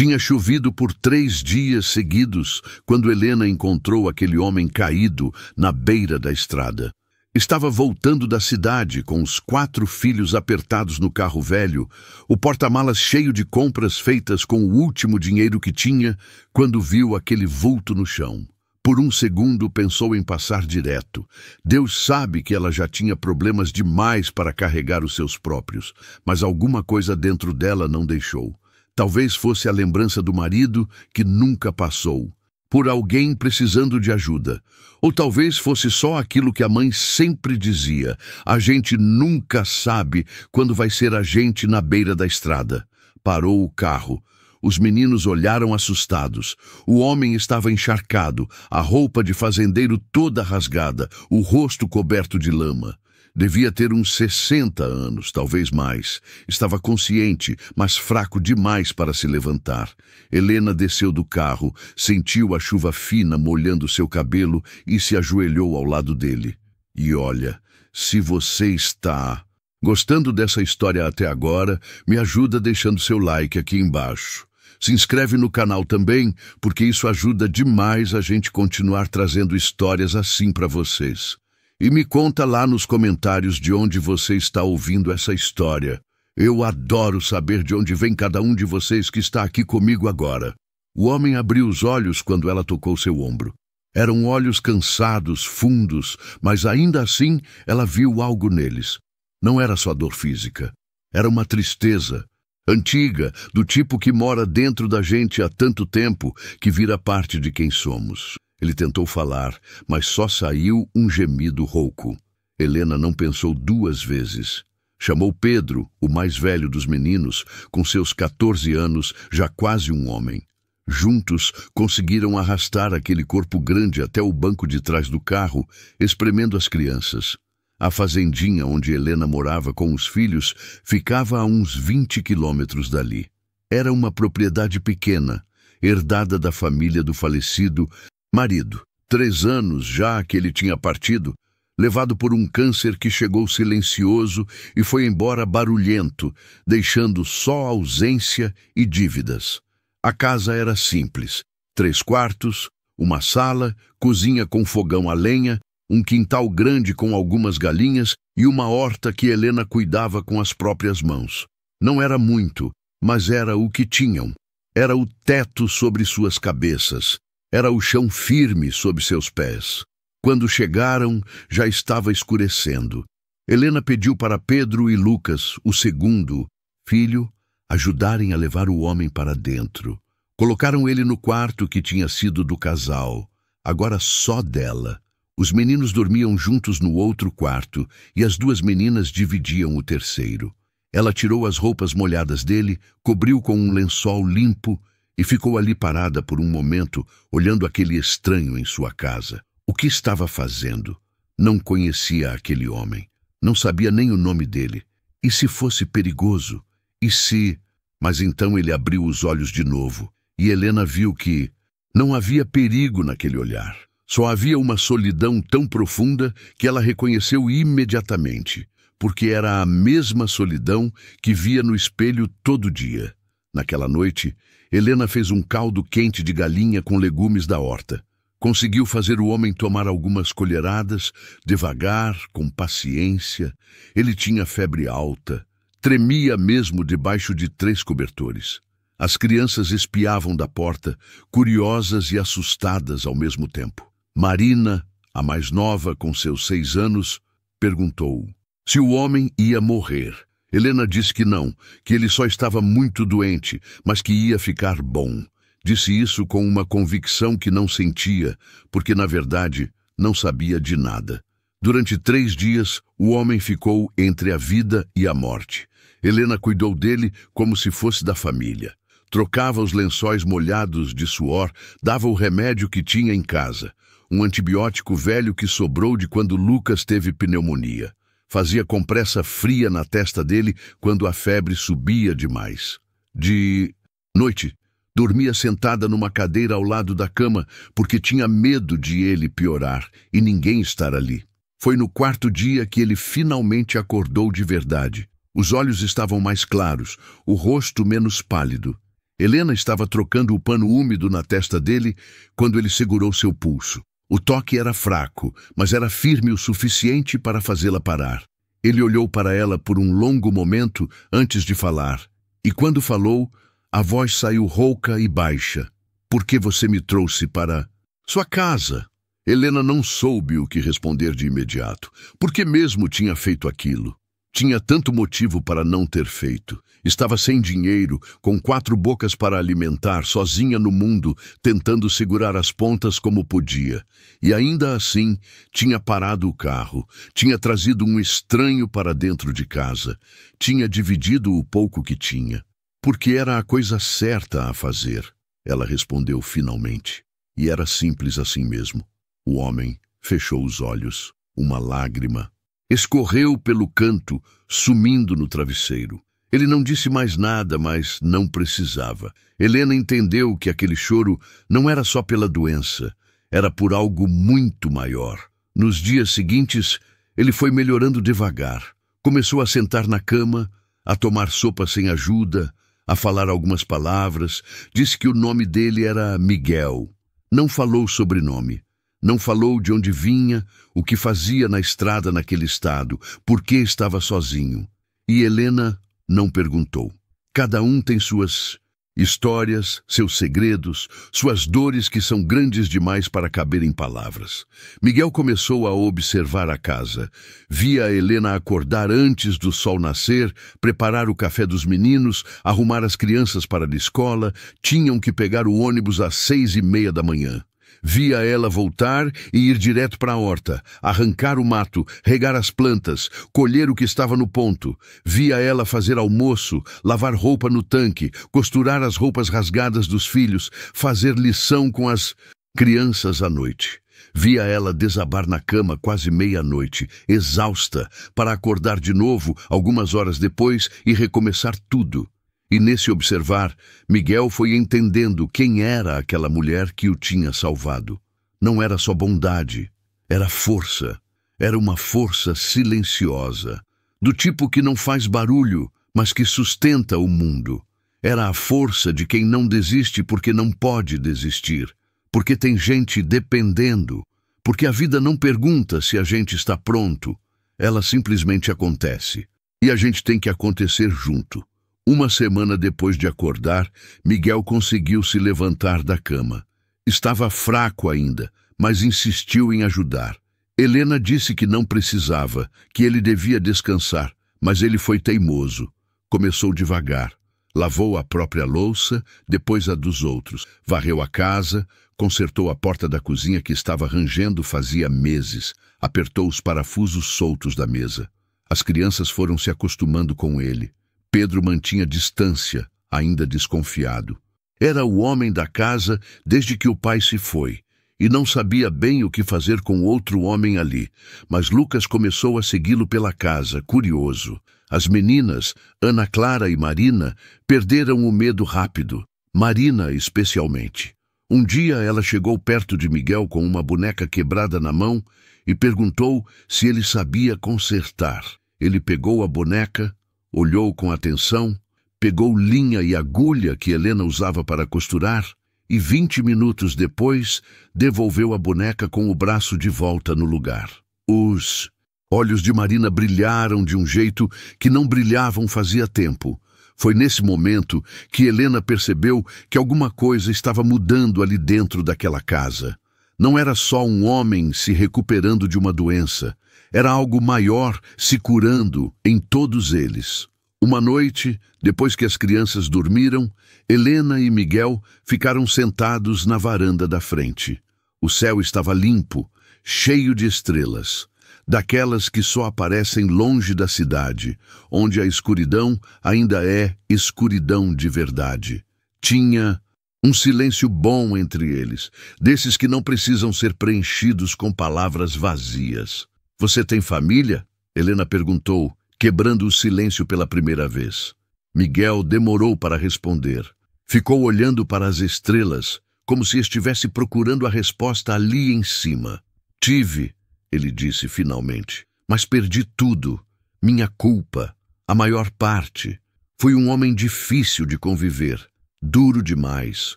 Tinha chovido por 3 dias seguidos quando Helena encontrou aquele homem caído na beira da estrada. Estava voltando da cidade com os 4 filhos apertados no carro velho, o porta-malas cheio de compras feitas com o último dinheiro que tinha, quando viu aquele vulto no chão. Por um segundo pensou em passar direto. Deus sabe que ela já tinha problemas demais para carregar os seus próprios, mas alguma coisa dentro dela não deixou. Talvez fosse a lembrança do marido que nunca passou, por alguém precisando de ajuda. Ou talvez fosse só aquilo que a mãe sempre dizia: a gente nunca sabe quando vai ser a gente na beira da estrada. Parou o carro. Os meninos olharam assustados. O homem estava encharcado, a roupa de fazendeiro toda rasgada, o rosto coberto de lama. Devia ter uns 60 anos, talvez mais. Estava consciente, mas fraco demais para se levantar. Helena desceu do carro, sentiu a chuva fina molhando seu cabelo e se ajoelhou ao lado dele. E olha, se você está gostando dessa história até agora, me ajuda deixando seu like aqui embaixo. Se inscreve no canal também, porque isso ajuda demais a gente continuar trazendo histórias assim para vocês. E me conta lá nos comentários de onde você está ouvindo essa história. Eu adoro saber de onde vem cada um de vocês que está aqui comigo agora. O homem abriu os olhos quando ela tocou seu ombro. Eram olhos cansados, fundos, mas ainda assim ela viu algo neles. Não era só dor física. Era uma tristeza antiga, do tipo que mora dentro da gente há tanto tempo que vira parte de quem somos. Ele tentou falar, mas só saiu um gemido rouco. Helena não pensou 2 vezes. Chamou Pedro, o mais velho dos meninos, com seus 14 anos, já quase um homem. Juntos, conseguiram arrastar aquele corpo grande até o banco de trás do carro, espremendo as crianças. A fazendinha onde Helena morava com os filhos ficava a uns 20 quilômetros dali. Era uma propriedade pequena, herdada da família do falecido marido. 3 anos já que ele tinha partido, levado por um câncer que chegou silencioso e foi embora barulhento, deixando só ausência e dívidas. A casa era simples: 3 quartos, uma sala, cozinha com fogão a lenha, um quintal grande com algumas galinhas e uma horta que Helena cuidava com as próprias mãos. Não era muito, mas era o que tinham. Era o teto sobre suas cabeças. Era o chão firme sob seus pés. Quando chegaram, já estava escurecendo. Helena pediu para Pedro e Lucas, o segundo filho, ajudarem a levar o homem para dentro. Colocaram ele no quarto que tinha sido do casal, agora só dela. Os meninos dormiam juntos no outro quarto e as 2 meninas dividiam o terceiro. Ela tirou as roupas molhadas dele, cobriu com um lençol limpo e ficou ali parada por um momento, olhando aquele estranho em sua casa. O que estava fazendo? Não conhecia aquele homem. Não sabia nem o nome dele. E se fosse perigoso? E se... Mas então ele abriu os olhos de novo, e Helena viu que não havia perigo naquele olhar. Só havia uma solidão tão profunda que ela reconheceu imediatamente, porque era a mesma solidão que via no espelho todo dia. Naquela noite, Helena fez um caldo quente de galinha com legumes da horta. Conseguiu fazer o homem tomar algumas colheradas, devagar, com paciência. Ele tinha febre alta, tremia mesmo debaixo de 3 cobertores. As crianças espiavam da porta, curiosas e assustadas ao mesmo tempo. Marina, a mais nova, com seus 6 anos, perguntou se o homem ia morrer. Helena disse que não, que ele só estava muito doente, mas que ia ficar bom. Disse isso com uma convicção que não sentia, porque, na verdade, não sabia de nada. Durante 3 dias, o homem ficou entre a vida e a morte. Helena cuidou dele como se fosse da família. Trocava os lençóis molhados de suor, dava o remédio que tinha em casa, um antibiótico velho que sobrou de quando Lucas teve pneumonia. Fazia compressa fria na testa dele quando a febre subia demais. De noite, dormia sentada numa cadeira ao lado da cama porque tinha medo de ele piorar e ninguém estar ali. Foi no 4º dia que ele finalmente acordou de verdade. Os olhos estavam mais claros, o rosto menos pálido. Helena estava trocando o pano úmido na testa dele quando ele segurou seu pulso. O toque era fraco, mas era firme o suficiente para fazê-la parar. Ele olhou para ela por um longo momento antes de falar, e quando falou, a voz saiu rouca e baixa. Por que você me trouxe para sua casa? Helena não soube o que responder de imediato. Por que mesmo tinha feito aquilo? Tinha tanto motivo para não ter feito. Estava sem dinheiro, com 4 bocas para alimentar, sozinha no mundo, tentando segurar as pontas como podia. E ainda assim, tinha parado o carro, tinha trazido um estranho para dentro de casa, tinha dividido o pouco que tinha. Porque era a coisa certa a fazer, ela respondeu finalmente. E era simples assim mesmo. O homem fechou os olhos. Uma lágrima escorreu pelo canto, sumindo no travesseiro. Ele não disse mais nada, mas não precisava. Helena entendeu que aquele choro não era só pela doença, era por algo muito maior. Nos dias seguintes, ele foi melhorando devagar. Começou a sentar na cama, a tomar sopa sem ajuda, a falar algumas palavras. Disse que o nome dele era Miguel. Não falou sobrenome. Não falou de onde vinha, o que fazia na estrada naquele estado, por que estava sozinho. E Helena não perguntou. Cada um tem suas histórias, seus segredos, suas dores que são grandes demais para caber em palavras. Miguel começou a observar a casa. Via a Helena acordar antes do sol nascer, preparar o café dos meninos, arrumar as crianças para a escola. Tinham que pegar o ônibus às 6:30 da manhã. Via ela voltar e ir direto para a horta, arrancar o mato, regar as plantas, colher o que estava no ponto. Via ela fazer almoço, lavar roupa no tanque, costurar as roupas rasgadas dos filhos, fazer lição com as crianças à noite. Via ela desabar na cama quase meia-noite, exausta, para acordar de novo algumas horas depois e recomeçar tudo. E nesse observar, Miguel foi entendendo quem era aquela mulher que o tinha salvado. Não era só bondade, era força. Era uma força silenciosa, do tipo que não faz barulho, mas que sustenta o mundo. Era a força de quem não desiste porque não pode desistir, porque tem gente dependendo, porque a vida não pergunta se a gente está pronto, ela simplesmente acontece. E a gente tem que acontecer junto. Uma semana depois de acordar, Miguel conseguiu se levantar da cama. Estava fraco ainda, mas insistiu em ajudar. Helena disse que não precisava, que ele devia descansar, mas ele foi teimoso. Começou devagar. Lavou a própria louça, depois a dos outros. Varreu a casa, consertou a porta da cozinha que estava rangendo fazia meses. Apertou os parafusos soltos da mesa. As crianças foram se acostumando com ele. Pedro mantinha distância, ainda desconfiado. Era o homem da casa desde que o pai se foi, e não sabia bem o que fazer com outro homem ali. Mas Lucas começou a segui-lo pela casa, curioso. As meninas, Ana Clara e Marina, perderam o medo rápido. Marina, especialmente. Um dia ela chegou perto de Miguel com uma boneca quebrada na mão e perguntou se ele sabia consertar. Ele pegou a boneca, olhou com atenção, pegou linha e agulha que Helena usava para costurar e 20 minutos depois devolveu a boneca com o braço de volta no lugar. Os olhos de Marina brilharam de um jeito que não brilhavam fazia tempo. Foi nesse momento que Helena percebeu que alguma coisa estava mudando ali dentro daquela casa. Não era só um homem se recuperando de uma doença. Era algo maior se curando em todos eles. Uma noite, depois que as crianças dormiram, Helena e Miguel ficaram sentados na varanda da frente. O céu estava limpo, cheio de estrelas, daquelas que só aparecem longe da cidade, onde a escuridão ainda é escuridão de verdade. Tinha um silêncio bom entre eles, desses que não precisam ser preenchidos com palavras vazias. Você tem família? Helena perguntou, quebrando o silêncio pela primeira vez. Miguel demorou para responder. Ficou olhando para as estrelas, como se estivesse procurando a resposta ali em cima. Tive, ele disse finalmente, mas perdi tudo. Minha culpa, a maior parte. Fui um homem difícil de conviver. duro demais,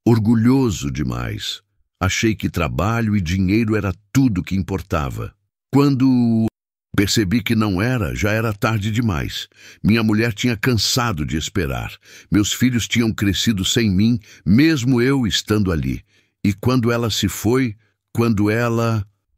orgulhoso demais. Achei que trabalho e dinheiro era tudo que importava. Quando percebi que não era, já era tarde demais. Minha mulher tinha cansado de esperar. Meus filhos tinham crescido sem mim, mesmo eu estando ali. E quando ela se foi,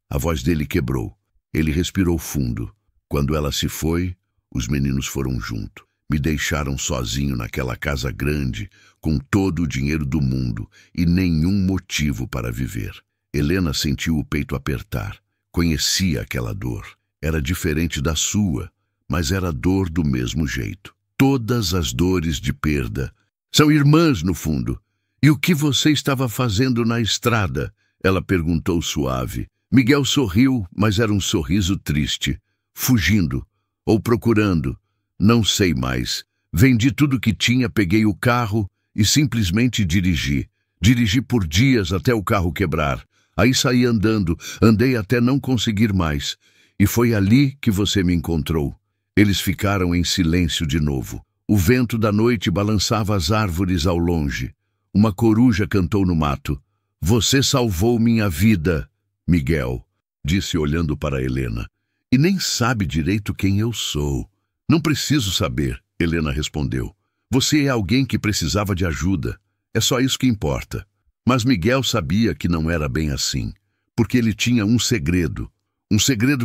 A voz dele quebrou. Ele respirou fundo. Quando ela se foi, os meninos foram junto. Me deixaram sozinho naquela casa grande, com todo o dinheiro do mundo e nenhum motivo para viver. Helena sentiu o peito apertar. Conhecia aquela dor. Era diferente da sua, mas era dor do mesmo jeito. Todas as dores de perda são irmãs, no fundo. E o que você estava fazendo na estrada? Ela perguntou suave. Miguel sorriu, mas era um sorriso triste. Fugindo, ou procurando, não sei mais. Vendi tudo que tinha, peguei o carro e simplesmente dirigi. Dirigi por dias até o carro quebrar. Aí saí andando, andei até não conseguir mais. E foi ali que você me encontrou. Eles ficaram em silêncio de novo. O vento da noite balançava as árvores ao longe. Uma coruja cantou no mato. Você salvou minha vida, Miguel, disse olhando para Helena. E nem sabe direito quem eu sou. Não preciso saber, Helena respondeu. Você é alguém que precisava de ajuda. É só isso que importa. Mas Miguel sabia que não era bem assim, porque ele tinha um segredo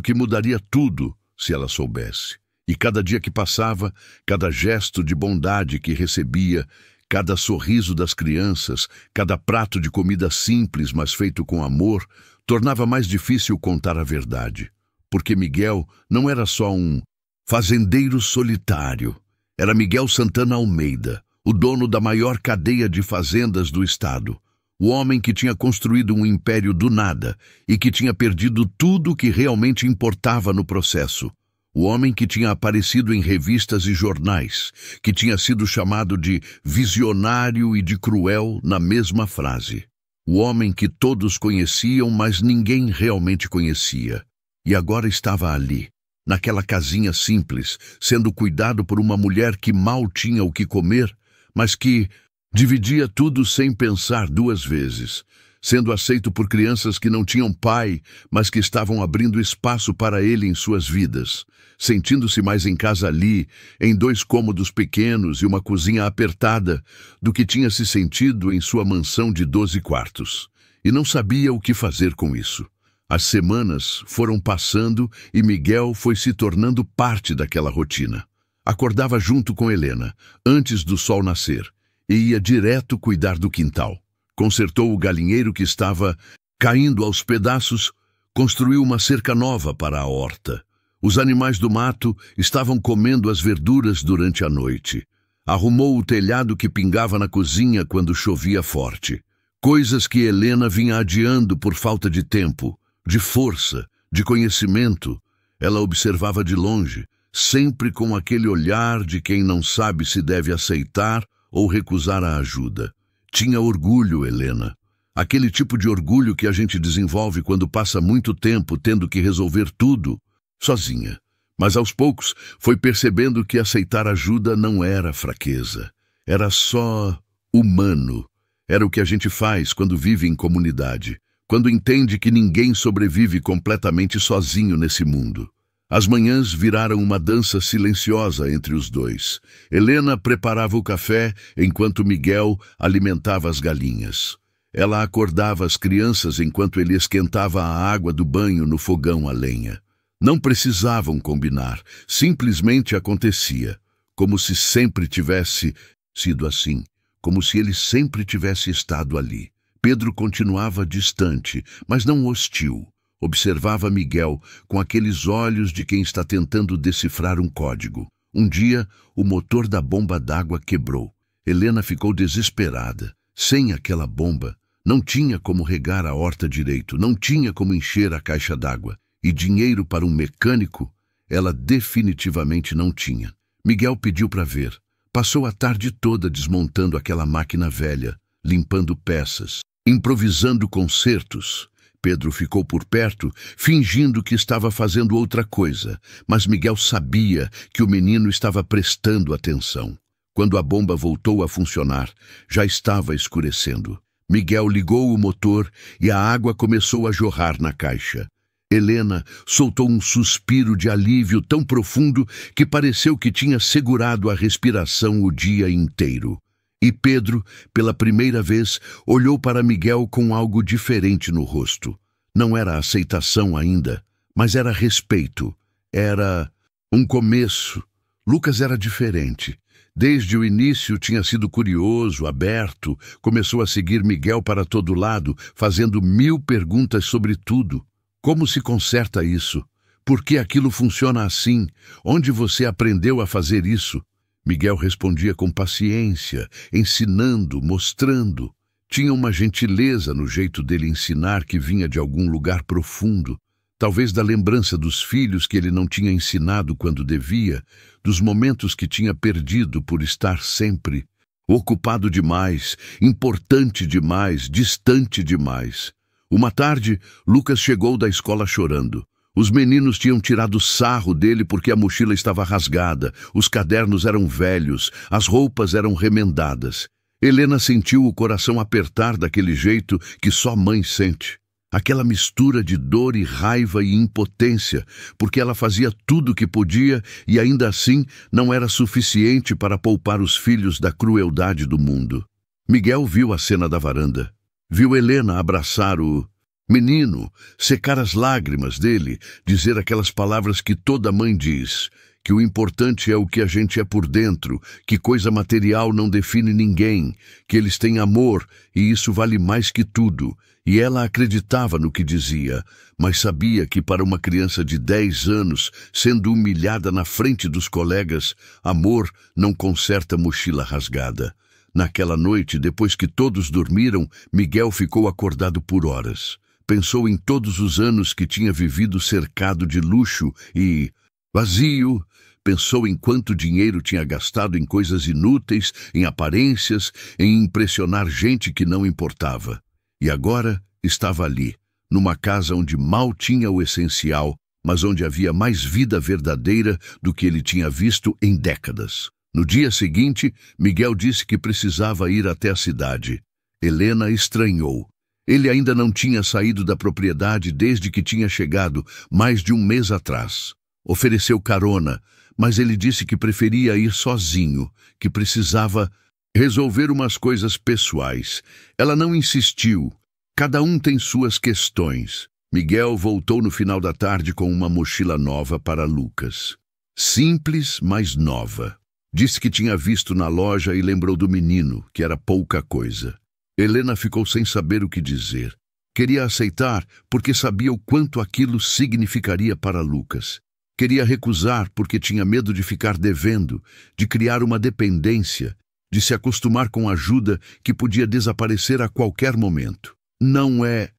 que mudaria tudo se ela soubesse. E cada dia que passava, cada gesto de bondade que recebia, cada sorriso das crianças, cada prato de comida simples, mas feito com amor, tornava mais difícil contar a verdade. Porque Miguel não era só um fazendeiro solitário. Era Miguel Santana Almeida, o dono da maior cadeia de fazendas do estado. O homem que tinha construído um império do nada e que tinha perdido tudo o que realmente importava no processo. O homem que tinha aparecido em revistas e jornais, que tinha sido chamado de visionário e de cruel na mesma frase. O homem que todos conheciam, mas ninguém realmente conhecia. E agora estava ali, naquela casinha simples, sendo cuidado por uma mulher que mal tinha o que comer, mas que dividia tudo sem pensar duas vezes, sendo aceito por crianças que não tinham pai, mas que estavam abrindo espaço para ele em suas vidas, sentindo-se mais em casa ali, em 2 cômodos pequenos e uma cozinha apertada, do que tinha se sentido em sua mansão de 12 quartos. E não sabia o que fazer com isso. As semanas foram passando e Miguel foi se tornando parte daquela rotina. Acordava junto com Helena, antes do sol nascer, e ia direto cuidar do quintal. Consertou o galinheiro que estava caindo aos pedaços, construiu uma cerca nova para a horta. Os animais do mato estavam comendo as verduras durante a noite. Arrumou o telhado que pingava na cozinha quando chovia forte. Coisas que Helena vinha adiando por falta de tempo, de força, de conhecimento. Ela observava de longe, sempre com aquele olhar de quem não sabe se deve aceitar ou recusar a ajuda. Tinha orgulho, Helena. Aquele tipo de orgulho que a gente desenvolve quando passa muito tempo tendo que resolver tudo sozinha. Mas aos poucos foi percebendo que aceitar ajuda não era fraqueza. Era só humano. Era o que a gente faz quando vive em comunidade, quando entende que ninguém sobrevive completamente sozinho nesse mundo. As manhãs viraram uma dança silenciosa entre os dois. Helena preparava o café enquanto Miguel alimentava as galinhas. Ela acordava as crianças enquanto ele esquentava a água do banho no fogão a lenha. Não precisavam combinar, simplesmente acontecia, como se sempre tivesse sido assim, como se ele sempre tivesse estado ali. Pedro continuava distante, mas não hostil. Observava Miguel com aqueles olhos de quem está tentando decifrar um código. Um dia, o motor da bomba d'água quebrou. Helena ficou desesperada. Sem aquela bomba, não tinha como regar a horta direito, não tinha como encher a caixa d'água. E dinheiro para um mecânico, ela definitivamente não tinha. Miguel pediu para ver. Passou a tarde toda desmontando aquela máquina velha, limpando peças, improvisando consertos. Pedro ficou por perto, fingindo que estava fazendo outra coisa, mas Miguel sabia que o menino estava prestando atenção. Quando a bomba voltou a funcionar, já estava escurecendo. Miguel ligou o motor e a água começou a jorrar na caixa. Helena soltou um suspiro de alívio tão profundo que pareceu que tinha segurado a respiração o dia inteiro. E Pedro, pela primeira vez, olhou para Miguel com algo diferente no rosto. Não era aceitação ainda, mas era respeito. Era um começo. Lucas era diferente. Desde o início tinha sido curioso, aberto, começou a seguir Miguel para todo lado, fazendo 1000 perguntas sobre tudo. Como se conserta isso? Por que aquilo funciona assim? Onde você aprendeu a fazer isso? Miguel respondia com paciência, ensinando, mostrando. Tinha uma gentileza no jeito dele ensinar que vinha de algum lugar profundo. Talvez da lembrança dos filhos que ele não tinha ensinado quando devia, dos momentos que tinha perdido por estar sempre ocupado demais, importante demais, distante demais. Uma tarde, Lucas chegou da escola chorando. Os meninos tinham tirado sarro dele porque a mochila estava rasgada, os cadernos eram velhos, as roupas eram remendadas. Helena sentiu o coração apertar daquele jeito que só mãe sente. Aquela mistura de dor e raiva e impotência, porque ela fazia tudo o que podia e ainda assim não era suficiente para poupar os filhos da crueldade do mundo. Miguel viu a cena da varanda. Viu Helena abraçar o menino, secar as lágrimas dele, dizer aquelas palavras que toda mãe diz, que o importante é o que a gente é por dentro, que coisa material não define ninguém, que eles têm amor e isso vale mais que tudo. E ela acreditava no que dizia, mas sabia que para uma criança de 10 anos, sendo humilhada na frente dos colegas, amor não conserta mochila rasgada. Naquela noite, depois que todos dormiram, Miguel ficou acordado por horas. Pensou em todos os anos que tinha vivido cercado de luxo e vazio. Pensou em quanto dinheiro tinha gastado em coisas inúteis, em aparências, em impressionar gente que não importava. E agora estava ali, numa casa onde mal tinha o essencial, mas onde havia mais vida verdadeira do que ele tinha visto em décadas. No dia seguinte, Miguel disse que precisava ir até a cidade. Helena estranhou. Ele ainda não tinha saído da propriedade desde que tinha chegado, mais de um mês atrás. Ofereceu carona, mas ele disse que preferia ir sozinho, que precisava resolver umas coisas pessoais. Ela não insistiu. Cada um tem suas questões. Miguel voltou no final da tarde com uma mochila nova para Lucas. Simples, mas nova. Disse que tinha visto na loja e lembrou do menino, que era pouca coisa. Helena ficou sem saber o que dizer. Queria aceitar porque sabia o quanto aquilo significaria para Lucas. Queria recusar porque tinha medo de ficar devendo, de criar uma dependência, de se acostumar com ajuda que podia desaparecer a qualquer momento. Não é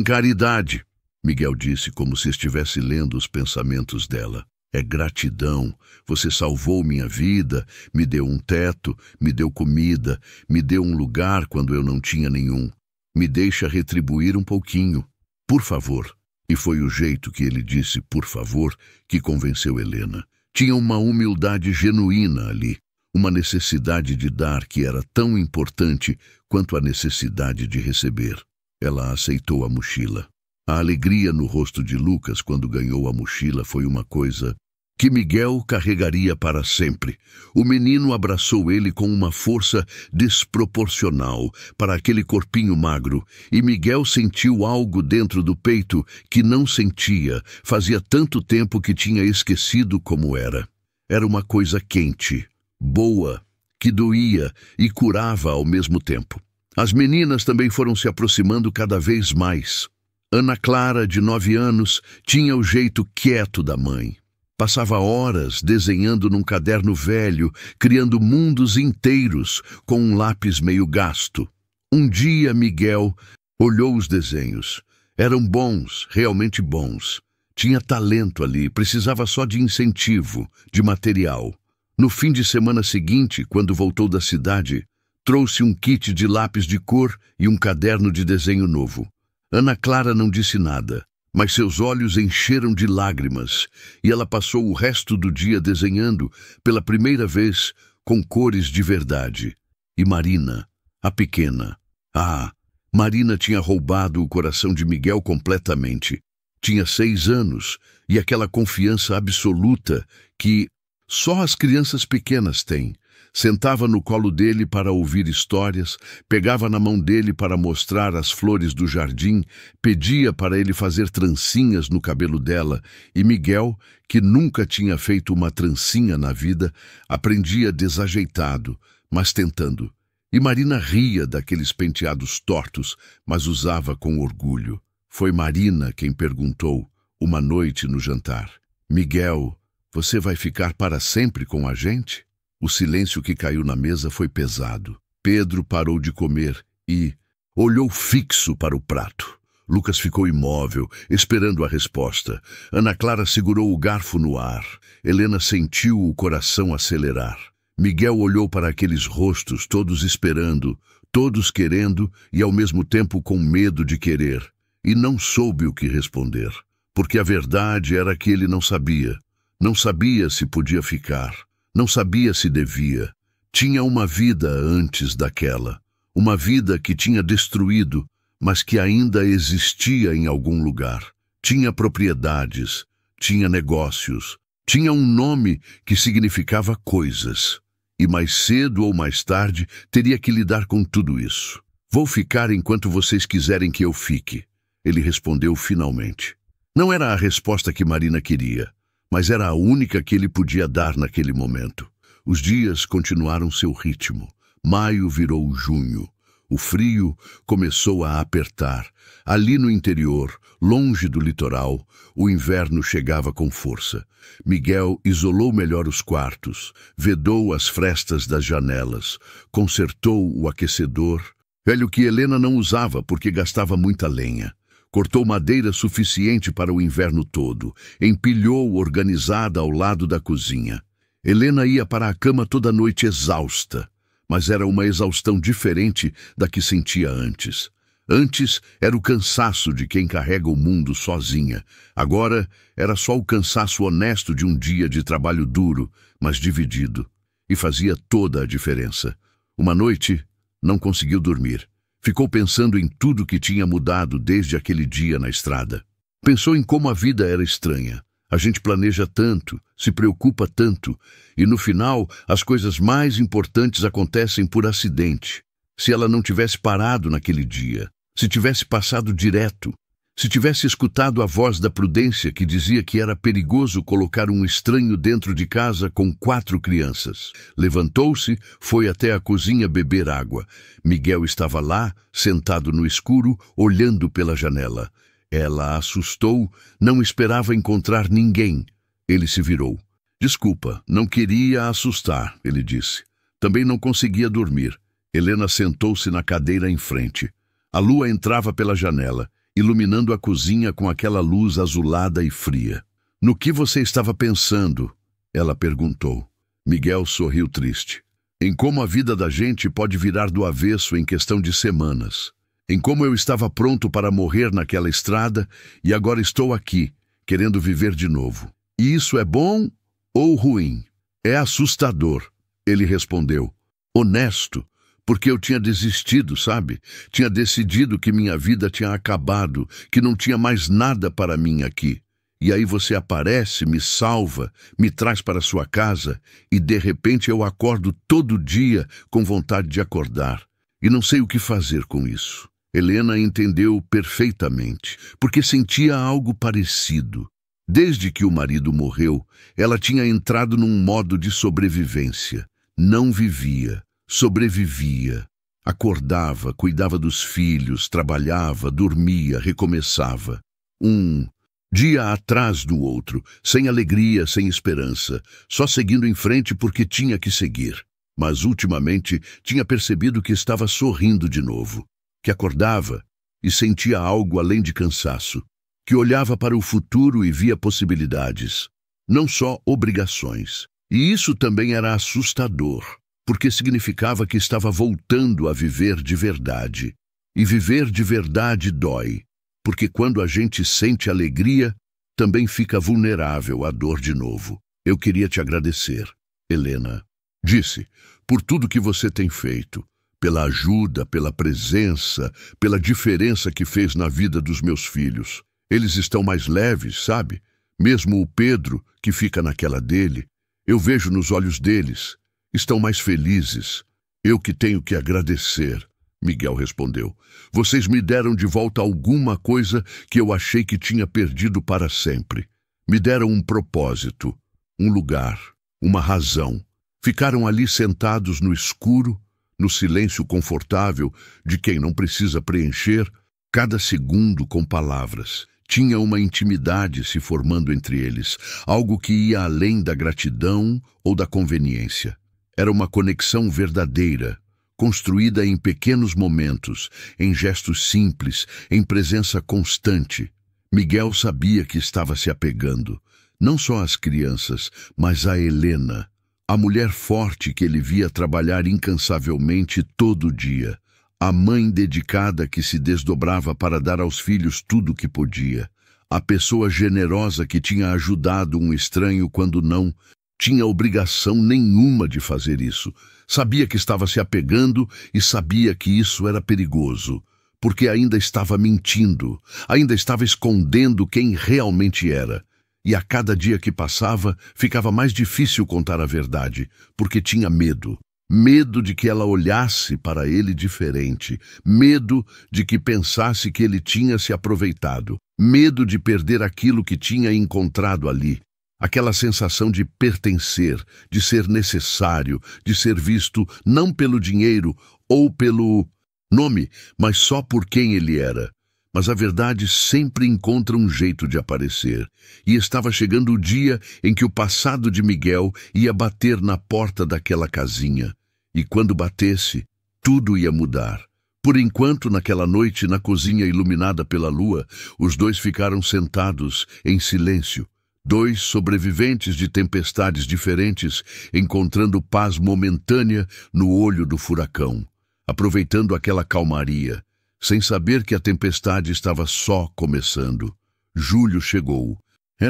caridade, Miguel disse como se estivesse lendo os pensamentos dela. É gratidão. Você salvou minha vida, me deu um teto, me deu comida, me deu um lugar quando eu não tinha nenhum. Me deixa retribuir um pouquinho. Por favor. E foi o jeito que ele disse por favor que convenceu Helena. Tinha uma humildade genuína ali, uma necessidade de dar que era tão importante quanto a necessidade de receber. Ela aceitou a mochila. A alegria no rosto de Lucas quando ganhou a mochila foi uma coisa que Miguel carregaria para sempre. O menino abraçou ele com uma força desproporcional para aquele corpinho magro, e Miguel sentiu algo dentro do peito que não sentia, fazia tanto tempo que tinha esquecido como era. Era uma coisa quente, boa, que doía e curava ao mesmo tempo. As meninas também foram se aproximando cada vez mais. Ana Clara, de 9 anos, tinha o jeito quieto da mãe. Passava horas desenhando num caderno velho, criando mundos inteiros com um lápis meio gasto. Um dia Miguel olhou os desenhos. Eram bons, realmente bons. Tinha talento ali, precisava só de incentivo, de material. No fim de semana seguinte, quando voltou da cidade, trouxe um kit de lápis de cor e um caderno de desenho novo. Ana Clara não disse nada, mas seus olhos encheram de lágrimas e ela passou o resto do dia desenhando, pela primeira vez, com cores de verdade. E Marina, a pequena. Ah, Marina tinha roubado o coração de Miguel completamente. Tinha 6 anos e aquela confiança absoluta que só as crianças pequenas têm. Sentava no colo dele para ouvir histórias, pegava na mão dele para mostrar as flores do jardim, pedia para ele fazer trancinhas no cabelo dela, e Miguel, que nunca tinha feito uma trancinha na vida, aprendia desajeitado, mas tentando. E Marina ria daqueles penteados tortos, mas usava com orgulho. Foi Marina quem perguntou, uma noite no jantar: Miguel, você vai ficar para sempre com a gente? O silêncio que caiu na mesa foi pesado. Pedro parou de comer e olhou fixo para o prato. Lucas ficou imóvel, esperando a resposta. Ana Clara segurou o garfo no ar. Helena sentiu o coração acelerar. Miguel olhou para aqueles rostos, todos esperando, todos querendo e ao mesmo tempo com medo de querer. E não soube o que responder, porque a verdade era que ele não sabia. Não sabia se podia ficar. Não sabia se devia. Tinha uma vida antes daquela. Uma vida que tinha destruído, mas que ainda existia em algum lugar. Tinha propriedades, tinha negócios, tinha um nome que significava coisas. E mais cedo ou mais tarde teria que lidar com tudo isso. Vou ficar enquanto vocês quiserem que eu fique, ele respondeu finalmente. Não era a resposta que Marina queria, mas era a única que ele podia dar naquele momento. Os dias continuaram seu ritmo. Maio virou junho. O frio começou a apertar. Ali no interior, longe do litoral, o inverno chegava com força. Miguel isolou melhor os quartos, vedou as frestas das janelas, consertou o aquecedor, velho que Helena não usava porque gastava muita lenha. Cortou madeira suficiente para o inverno todo, empilhou organizada ao lado da cozinha. Helena ia para a cama toda noite exausta, mas era uma exaustão diferente da que sentia antes. Antes era o cansaço de quem carrega o mundo sozinha. Agora era só o cansaço honesto de um dia de trabalho duro, mas dividido. E fazia toda a diferença. Uma noite, não conseguiu dormir. Ficou pensando em tudo que tinha mudado desde aquele dia na estrada. Pensou em como a vida era estranha. A gente planeja tanto, se preocupa tanto, e no final as coisas mais importantes acontecem por acidente. Se ela não tivesse parado naquele dia, se tivesse passado direto, se tivesse escutado a voz da prudência que dizia que era perigoso colocar um estranho dentro de casa com 4 crianças. Levantou-se, foi até a cozinha beber água. Miguel estava lá, sentado no escuro, olhando pela janela. Ela a assustou, não esperava encontrar ninguém. Ele se virou. Desculpa, não queria assustar, ele disse. Também não conseguia dormir. Helena sentou-se na cadeira em frente. A lua entrava pela janela, iluminando a cozinha com aquela luz azulada e fria. No que você estava pensando? Ela perguntou. Miguel sorriu triste. Em como a vida da gente pode virar do avesso em questão de semanas. Em como eu estava pronto para morrer naquela estrada e agora estou aqui, querendo viver de novo. E isso é bom ou ruim? É assustador, ele respondeu. Honesto. Porque eu tinha desistido, sabe? Tinha decidido que minha vida tinha acabado, que não tinha mais nada para mim aqui. E aí você aparece, me salva, me traz para sua casa e de repente eu acordo todo dia com vontade de acordar. E não sei o que fazer com isso. Helena entendeu perfeitamente, porque sentia algo parecido. Desde que o marido morreu, ela tinha entrado num modo de sobrevivência. Não vivia. Sobrevivia, acordava, cuidava dos filhos, trabalhava, dormia, recomeçava. Um dia atrás do outro, sem alegria, sem esperança, só seguindo em frente porque tinha que seguir. Mas ultimamente tinha percebido que estava sorrindo de novo, que acordava e sentia algo além de cansaço, que olhava para o futuro e via possibilidades, não só obrigações. E isso também era assustador, porque significava que estava voltando a viver de verdade. E viver de verdade dói, porque quando a gente sente alegria, também fica vulnerável à dor de novo. Eu queria te agradecer, Helena. Disse: por tudo que você tem feito, pela ajuda, pela presença, pela diferença que fez na vida dos meus filhos. Eles estão mais leves, sabe? Mesmo o Pedro, que fica naquela dele, eu vejo nos olhos deles. Estão mais felizes. Eu que tenho que agradecer. Miguel respondeu: vocês me deram de volta alguma coisa que eu achei que tinha perdido para sempre. Me deram um propósito, um lugar, uma razão. Ficaram ali sentados no escuro, no silêncio confortável de quem não precisa preencher cada segundo com palavras. Tinha uma intimidade se formando entre eles, algo que ia além da gratidão ou da conveniência. Era uma conexão verdadeira, construída em pequenos momentos, em gestos simples, em presença constante. Miguel sabia que estava se apegando, não só às crianças, mas a Helena, a mulher forte que ele via trabalhar incansavelmente todo dia, a mãe dedicada que se desdobrava para dar aos filhos tudo o que podia, a pessoa generosa que tinha ajudado um estranho quando não tinha obrigação nenhuma de fazer isso. Sabia que estava se apegando e sabia que isso era perigoso, porque ainda estava mentindo, ainda estava escondendo quem realmente era. E a cada dia que passava, ficava mais difícil contar a verdade, porque tinha medo. Medo de que ela olhasse para ele diferente, medo de que pensasse que ele tinha se aproveitado, medo de perder aquilo que tinha encontrado ali. Aquela sensação de pertencer, de ser necessário, de ser visto não pelo dinheiro ou pelo nome, mas só por quem ele era. Mas a verdade sempre encontra um jeito de aparecer, e estava chegando o dia em que o passado de Miguel ia bater na porta daquela casinha. E quando batesse, tudo ia mudar. Por enquanto, naquela noite, na cozinha iluminada pela lua, os dois ficaram sentados em silêncio. Dois sobreviventes de tempestades diferentes, encontrando paz momentânea no olho do furacão, aproveitando aquela calmaria, sem saber que a tempestade estava só começando. Julho chegou,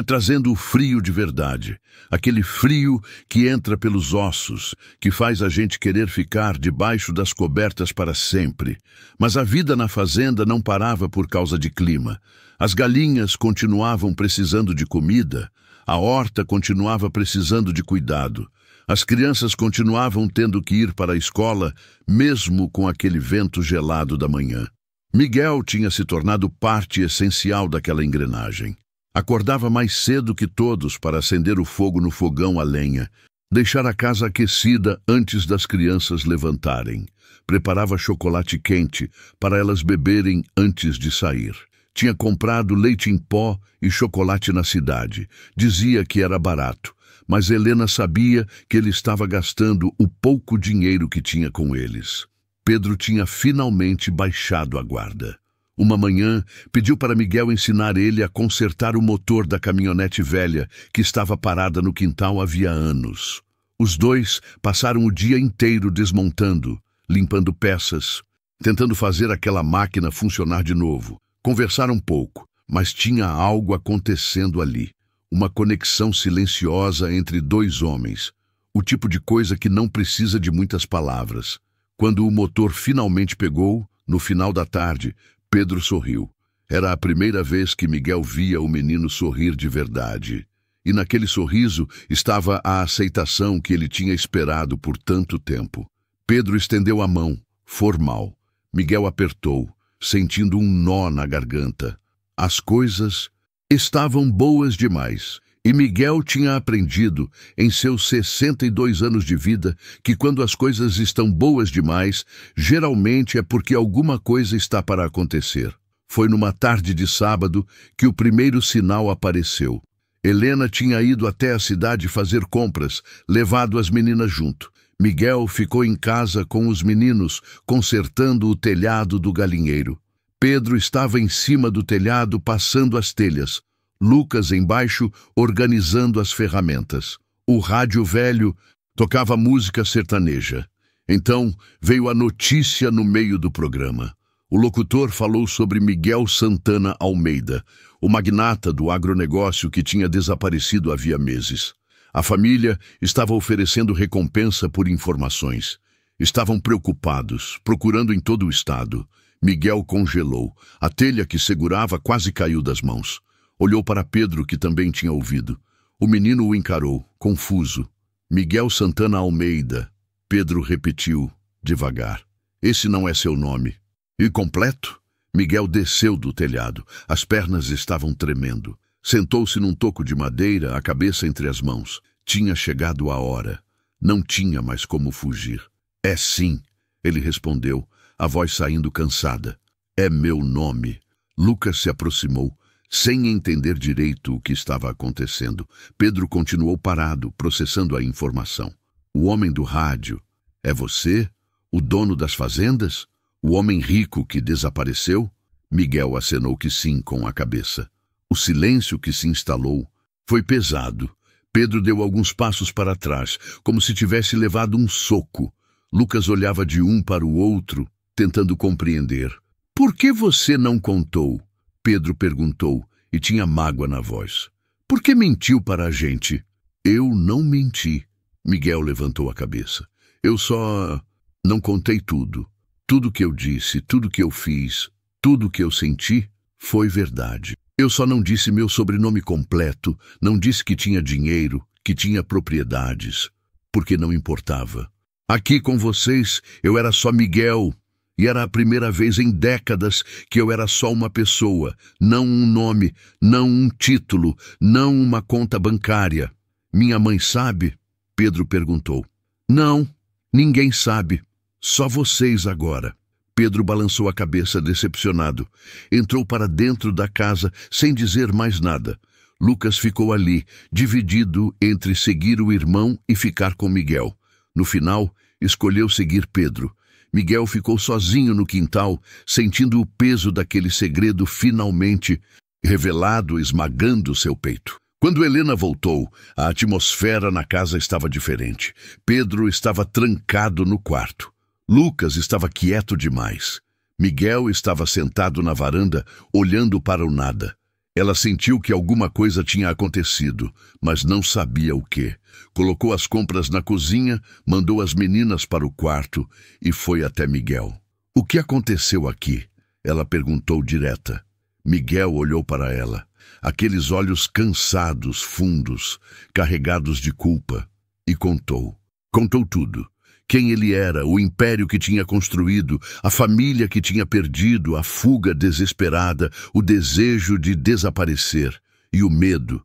trazendo o frio de verdade, aquele frio que entra pelos ossos, que faz a gente querer ficar debaixo das cobertas para sempre. Mas a vida na fazenda não parava por causa de clima. As galinhas continuavam precisando de comida, a horta continuava precisando de cuidado. As crianças continuavam tendo que ir para a escola, mesmo com aquele vento gelado da manhã. Miguel tinha se tornado parte essencial daquela engrenagem. Acordava mais cedo que todos para acender o fogo no fogão a lenha, deixar a casa aquecida antes das crianças levantarem. Preparava chocolate quente para elas beberem antes de sair. Tinha comprado leite em pó e chocolate na cidade. Dizia que era barato, mas Helena sabia que ele estava gastando o pouco dinheiro que tinha com eles. Pedro tinha finalmente baixado a guarda. Uma manhã, pediu para Miguel ensinar ele a consertar o motor da caminhonete velha que estava parada no quintal havia anos. Os dois passaram o dia inteiro desmontando, limpando peças, tentando fazer aquela máquina funcionar de novo. Conversaram pouco, mas tinha algo acontecendo ali. Uma conexão silenciosa entre dois homens. O tipo de coisa que não precisa de muitas palavras. Quando o motor finalmente pegou, no final da tarde, Pedro sorriu. Era a primeira vez que Miguel via o menino sorrir de verdade. E naquele sorriso estava a aceitação que ele tinha esperado por tanto tempo. Pedro estendeu a mão, formal. Miguel apertou, sentindo um nó na garganta. As coisas estavam boas demais. E Miguel tinha aprendido, em seus 62 anos de vida, que quando as coisas estão boas demais, geralmente é porque alguma coisa está para acontecer. Foi numa tarde de sábado que o primeiro sinal apareceu. Helena tinha ido até a cidade fazer compras, levado as meninas junto. Miguel ficou em casa com os meninos, consertando o telhado do galinheiro. Pedro estava em cima do telhado passando as telhas. Lucas embaixo organizando as ferramentas. O rádio velho tocava música sertaneja. Então veio a notícia no meio do programa. O locutor falou sobre Miguel Santana Almeida, o magnata do agronegócio que tinha desaparecido havia meses. A família estava oferecendo recompensa por informações. Estavam preocupados, procurando em todo o estado. Miguel congelou. A telha que segurava quase caiu das mãos. Olhou para Pedro, que também tinha ouvido. O menino o encarou, confuso. Miguel Santana Almeida. Pedro repetiu, devagar. Esse não é seu nome. E completo? Miguel desceu do telhado. As pernas estavam tremendo. Sentou-se num toco de madeira, a cabeça entre as mãos. Tinha chegado a hora. Não tinha mais como fugir. É sim, ele respondeu, a voz saindo cansada. É meu nome. Lucas se aproximou, sem entender direito o que estava acontecendo. Pedro continuou parado, processando a informação. O homem do rádio. É você? O dono das fazendas? O homem rico que desapareceu? Miguel acenou que sim com a cabeça. O silêncio que se instalou foi pesado. Pedro deu alguns passos para trás, como se tivesse levado um soco. Lucas olhava de um para o outro, tentando compreender. Por que você não contou? Pedro perguntou, e tinha mágoa na voz. Por que mentiu para a gente? Eu não menti. Miguel levantou a cabeça. Eu só não contei tudo. Tudo que eu disse, tudo que eu fiz, tudo que eu senti, foi verdade. Eu só não disse meu sobrenome completo, não disse que tinha dinheiro, que tinha propriedades, porque não importava. Aqui com vocês, eu era só Miguel, e era a primeira vez em décadas que eu era só uma pessoa, não um nome, não um título, não uma conta bancária. Minha mãe sabe? Pedro perguntou. Não, ninguém sabe, só vocês agora. Pedro balançou a cabeça decepcionado. Entrou para dentro da casa sem dizer mais nada. Lucas ficou ali, dividido entre seguir o irmão e ficar com Miguel. No final, escolheu seguir Pedro. Miguel ficou sozinho no quintal, sentindo o peso daquele segredo finalmente revelado, esmagando seu peito. Quando Helena voltou, a atmosfera na casa estava diferente. Pedro estava trancado no quarto. Lucas estava quieto demais. Miguel estava sentado na varanda, olhando para o nada. Ela sentiu que alguma coisa tinha acontecido, mas não sabia o quê. Colocou as compras na cozinha, mandou as meninas para o quarto e foi até Miguel. O que aconteceu aqui? Ela perguntou direta. Miguel olhou para ela. Aqueles olhos cansados, fundos, carregados de culpa. E contou. Contou tudo. Quem ele era, o império que tinha construído, a família que tinha perdido, a fuga desesperada, o desejo de desaparecer e o medo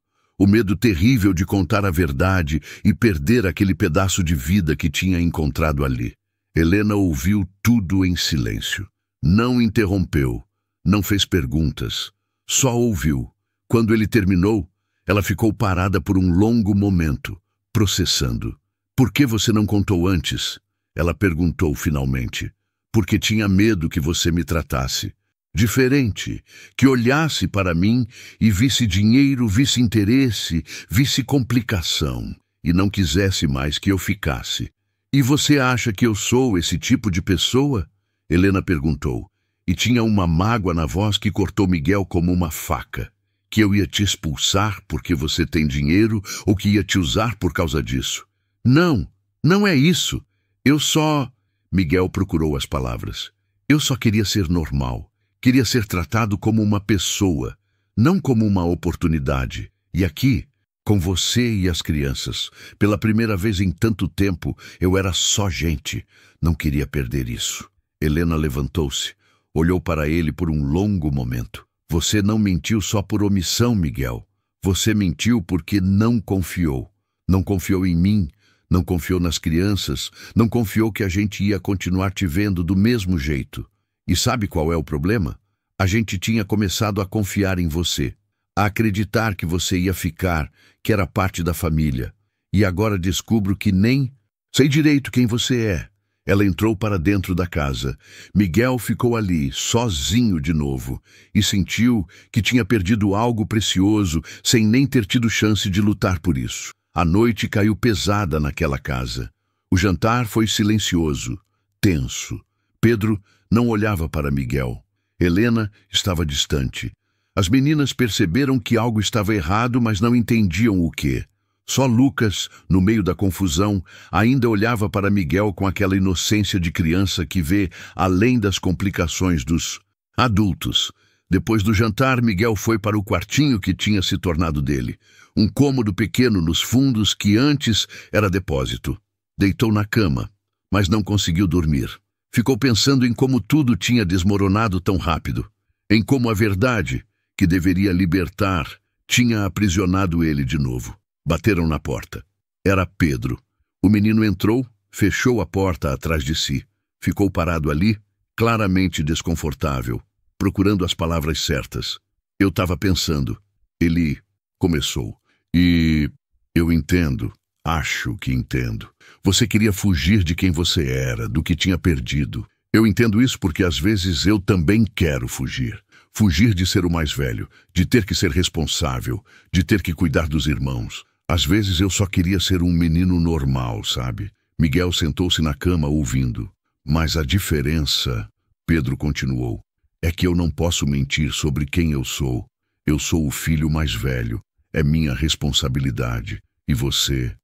terrível de contar a verdade e perder aquele pedaço de vida que tinha encontrado ali. Helena ouviu tudo em silêncio. Não interrompeu, não fez perguntas, só ouviu. Quando ele terminou, ela ficou parada por um longo momento, processando. Por que você não contou antes? Ela perguntou finalmente. Porque tinha medo que você me tratasse diferente, que olhasse para mim e visse dinheiro, visse interesse, visse complicação e não quisesse mais que eu ficasse. E você acha que eu sou esse tipo de pessoa? Helena perguntou, e tinha uma mágoa na voz que cortou Miguel como uma faca. Que eu ia te expulsar porque você tem dinheiro ou que ia te usar por causa disso. Não, não é isso. Eu só... Miguel procurou as palavras. Eu só queria ser normal. Queria ser tratado como uma pessoa, não como uma oportunidade. E aqui, com você e as crianças, pela primeira vez em tanto tempo, eu era só gente. Não queria perder isso. Helena levantou-se, olhou para ele por um longo momento. Você não mentiu só por omissão, Miguel. Você mentiu porque não confiou. Não confiou em mim, não confiou nas crianças, não confiou que a gente ia continuar te vendo do mesmo jeito. E sabe qual é o problema? A gente tinha começado a confiar em você, a acreditar que você ia ficar, que era parte da família. E agora descubro que nem sei direito quem você é. Ela entrou para dentro da casa. Miguel ficou ali, sozinho de novo, e sentiu que tinha perdido algo precioso sem nem ter tido chance de lutar por isso. A noite caiu pesada naquela casa. O jantar foi silencioso, tenso. Pedro não olhava para Miguel. Helena estava distante. As meninas perceberam que algo estava errado, mas não entendiam o quê. Só Lucas, no meio da confusão, ainda olhava para Miguel com aquela inocência de criança que vê além das complicações dos adultos. Depois do jantar, Miguel foi para o quartinho que tinha se tornado dele, um cômodo pequeno nos fundos que antes era depósito. Deitou na cama, mas não conseguiu dormir. Ficou pensando em como tudo tinha desmoronado tão rápido, em como a verdade, que deveria libertar, tinha aprisionado ele de novo. Bateram na porta. Era Pedro. O menino entrou, fechou a porta atrás de si. Ficou parado ali, claramente desconfortável, procurando as palavras certas. Eu estava pensando. Ele começou. E eu entendo, acho que entendo. Você queria fugir de quem você era, do que tinha perdido. Eu entendo isso porque às vezes eu também quero fugir. Fugir de ser o mais velho, de ter que ser responsável, de ter que cuidar dos irmãos. Às vezes eu só queria ser um menino normal, sabe? Miguel sentou-se na cama ouvindo. Mas a diferença, Pedro continuou, é que eu não posso mentir sobre quem eu sou. Eu sou o filho mais velho. É minha responsabilidade. E você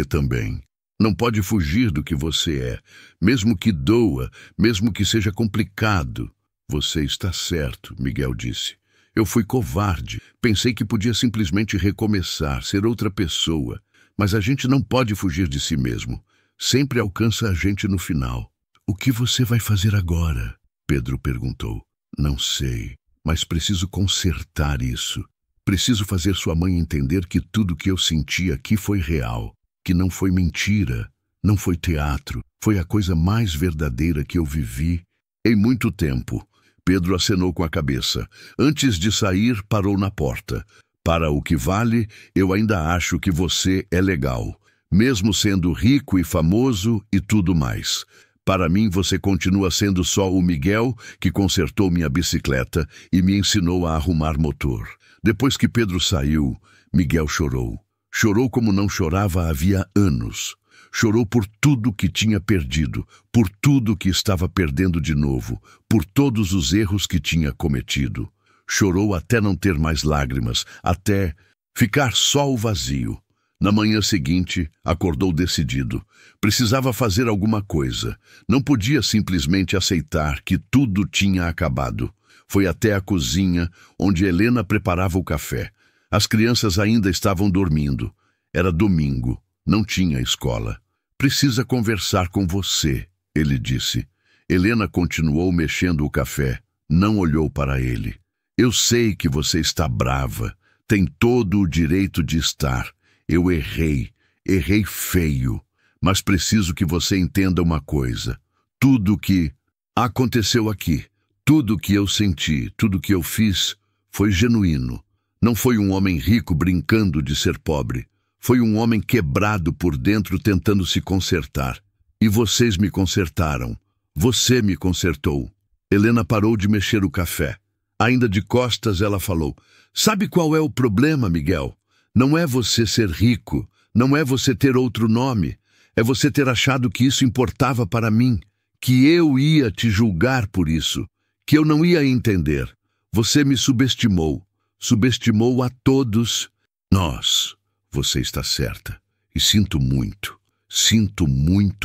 também. Não pode fugir do que você é, mesmo que doa, mesmo que seja complicado. Você está certo, Miguel disse. Eu fui covarde. Pensei que podia simplesmente recomeçar, ser outra pessoa. Mas a gente não pode fugir de si mesmo. Sempre alcança a gente no final. O que você vai fazer agora? Pedro perguntou. Não sei, mas preciso consertar isso. Preciso fazer sua mãe entender que tudo que eu senti aqui foi real, que não foi mentira, não foi teatro, foi a coisa mais verdadeira que eu vivi em muito tempo. Pedro acenou com a cabeça. Antes de sair, parou na porta. Para o que vale, eu ainda acho que você é legal, mesmo sendo rico e famoso e tudo mais. Para mim, você continua sendo só o Miguel que consertou minha bicicleta e me ensinou a arrumar motor. Depois que Pedro saiu, Miguel chorou. Chorou como não chorava havia anos. Chorou por tudo que tinha perdido, por tudo que estava perdendo de novo, por todos os erros que tinha cometido. Chorou até não ter mais lágrimas, até ficar só o vazio. Na manhã seguinte, acordou decidido. Precisava fazer alguma coisa. Não podia simplesmente aceitar que tudo tinha acabado. Foi até a cozinha, onde Helena preparava o café. As crianças ainda estavam dormindo. Era domingo, não tinha escola. Precisa conversar com você, ele disse. Helena continuou mexendo o café. Não olhou para ele. Eu sei que você está brava. Tem todo o direito de estar. Eu errei feio. Mas preciso que você entenda uma coisa. Tudo que aconteceu aqui, tudo que eu senti, tudo que eu fiz, foi genuíno. Não foi um homem rico brincando de ser pobre. Foi um homem quebrado por dentro tentando se consertar. E vocês me consertaram. Você me consertou. Helena parou de mexer o café. Ainda de costas, ela falou: Sabe qual é o problema, Miguel? Não é você ser rico. Não é você ter outro nome. É você ter achado que isso importava para mim. Que eu ia te julgar por isso. Que eu não ia entender. Você me subestimou. Subestimou a todos nós. Você está certa. E sinto muito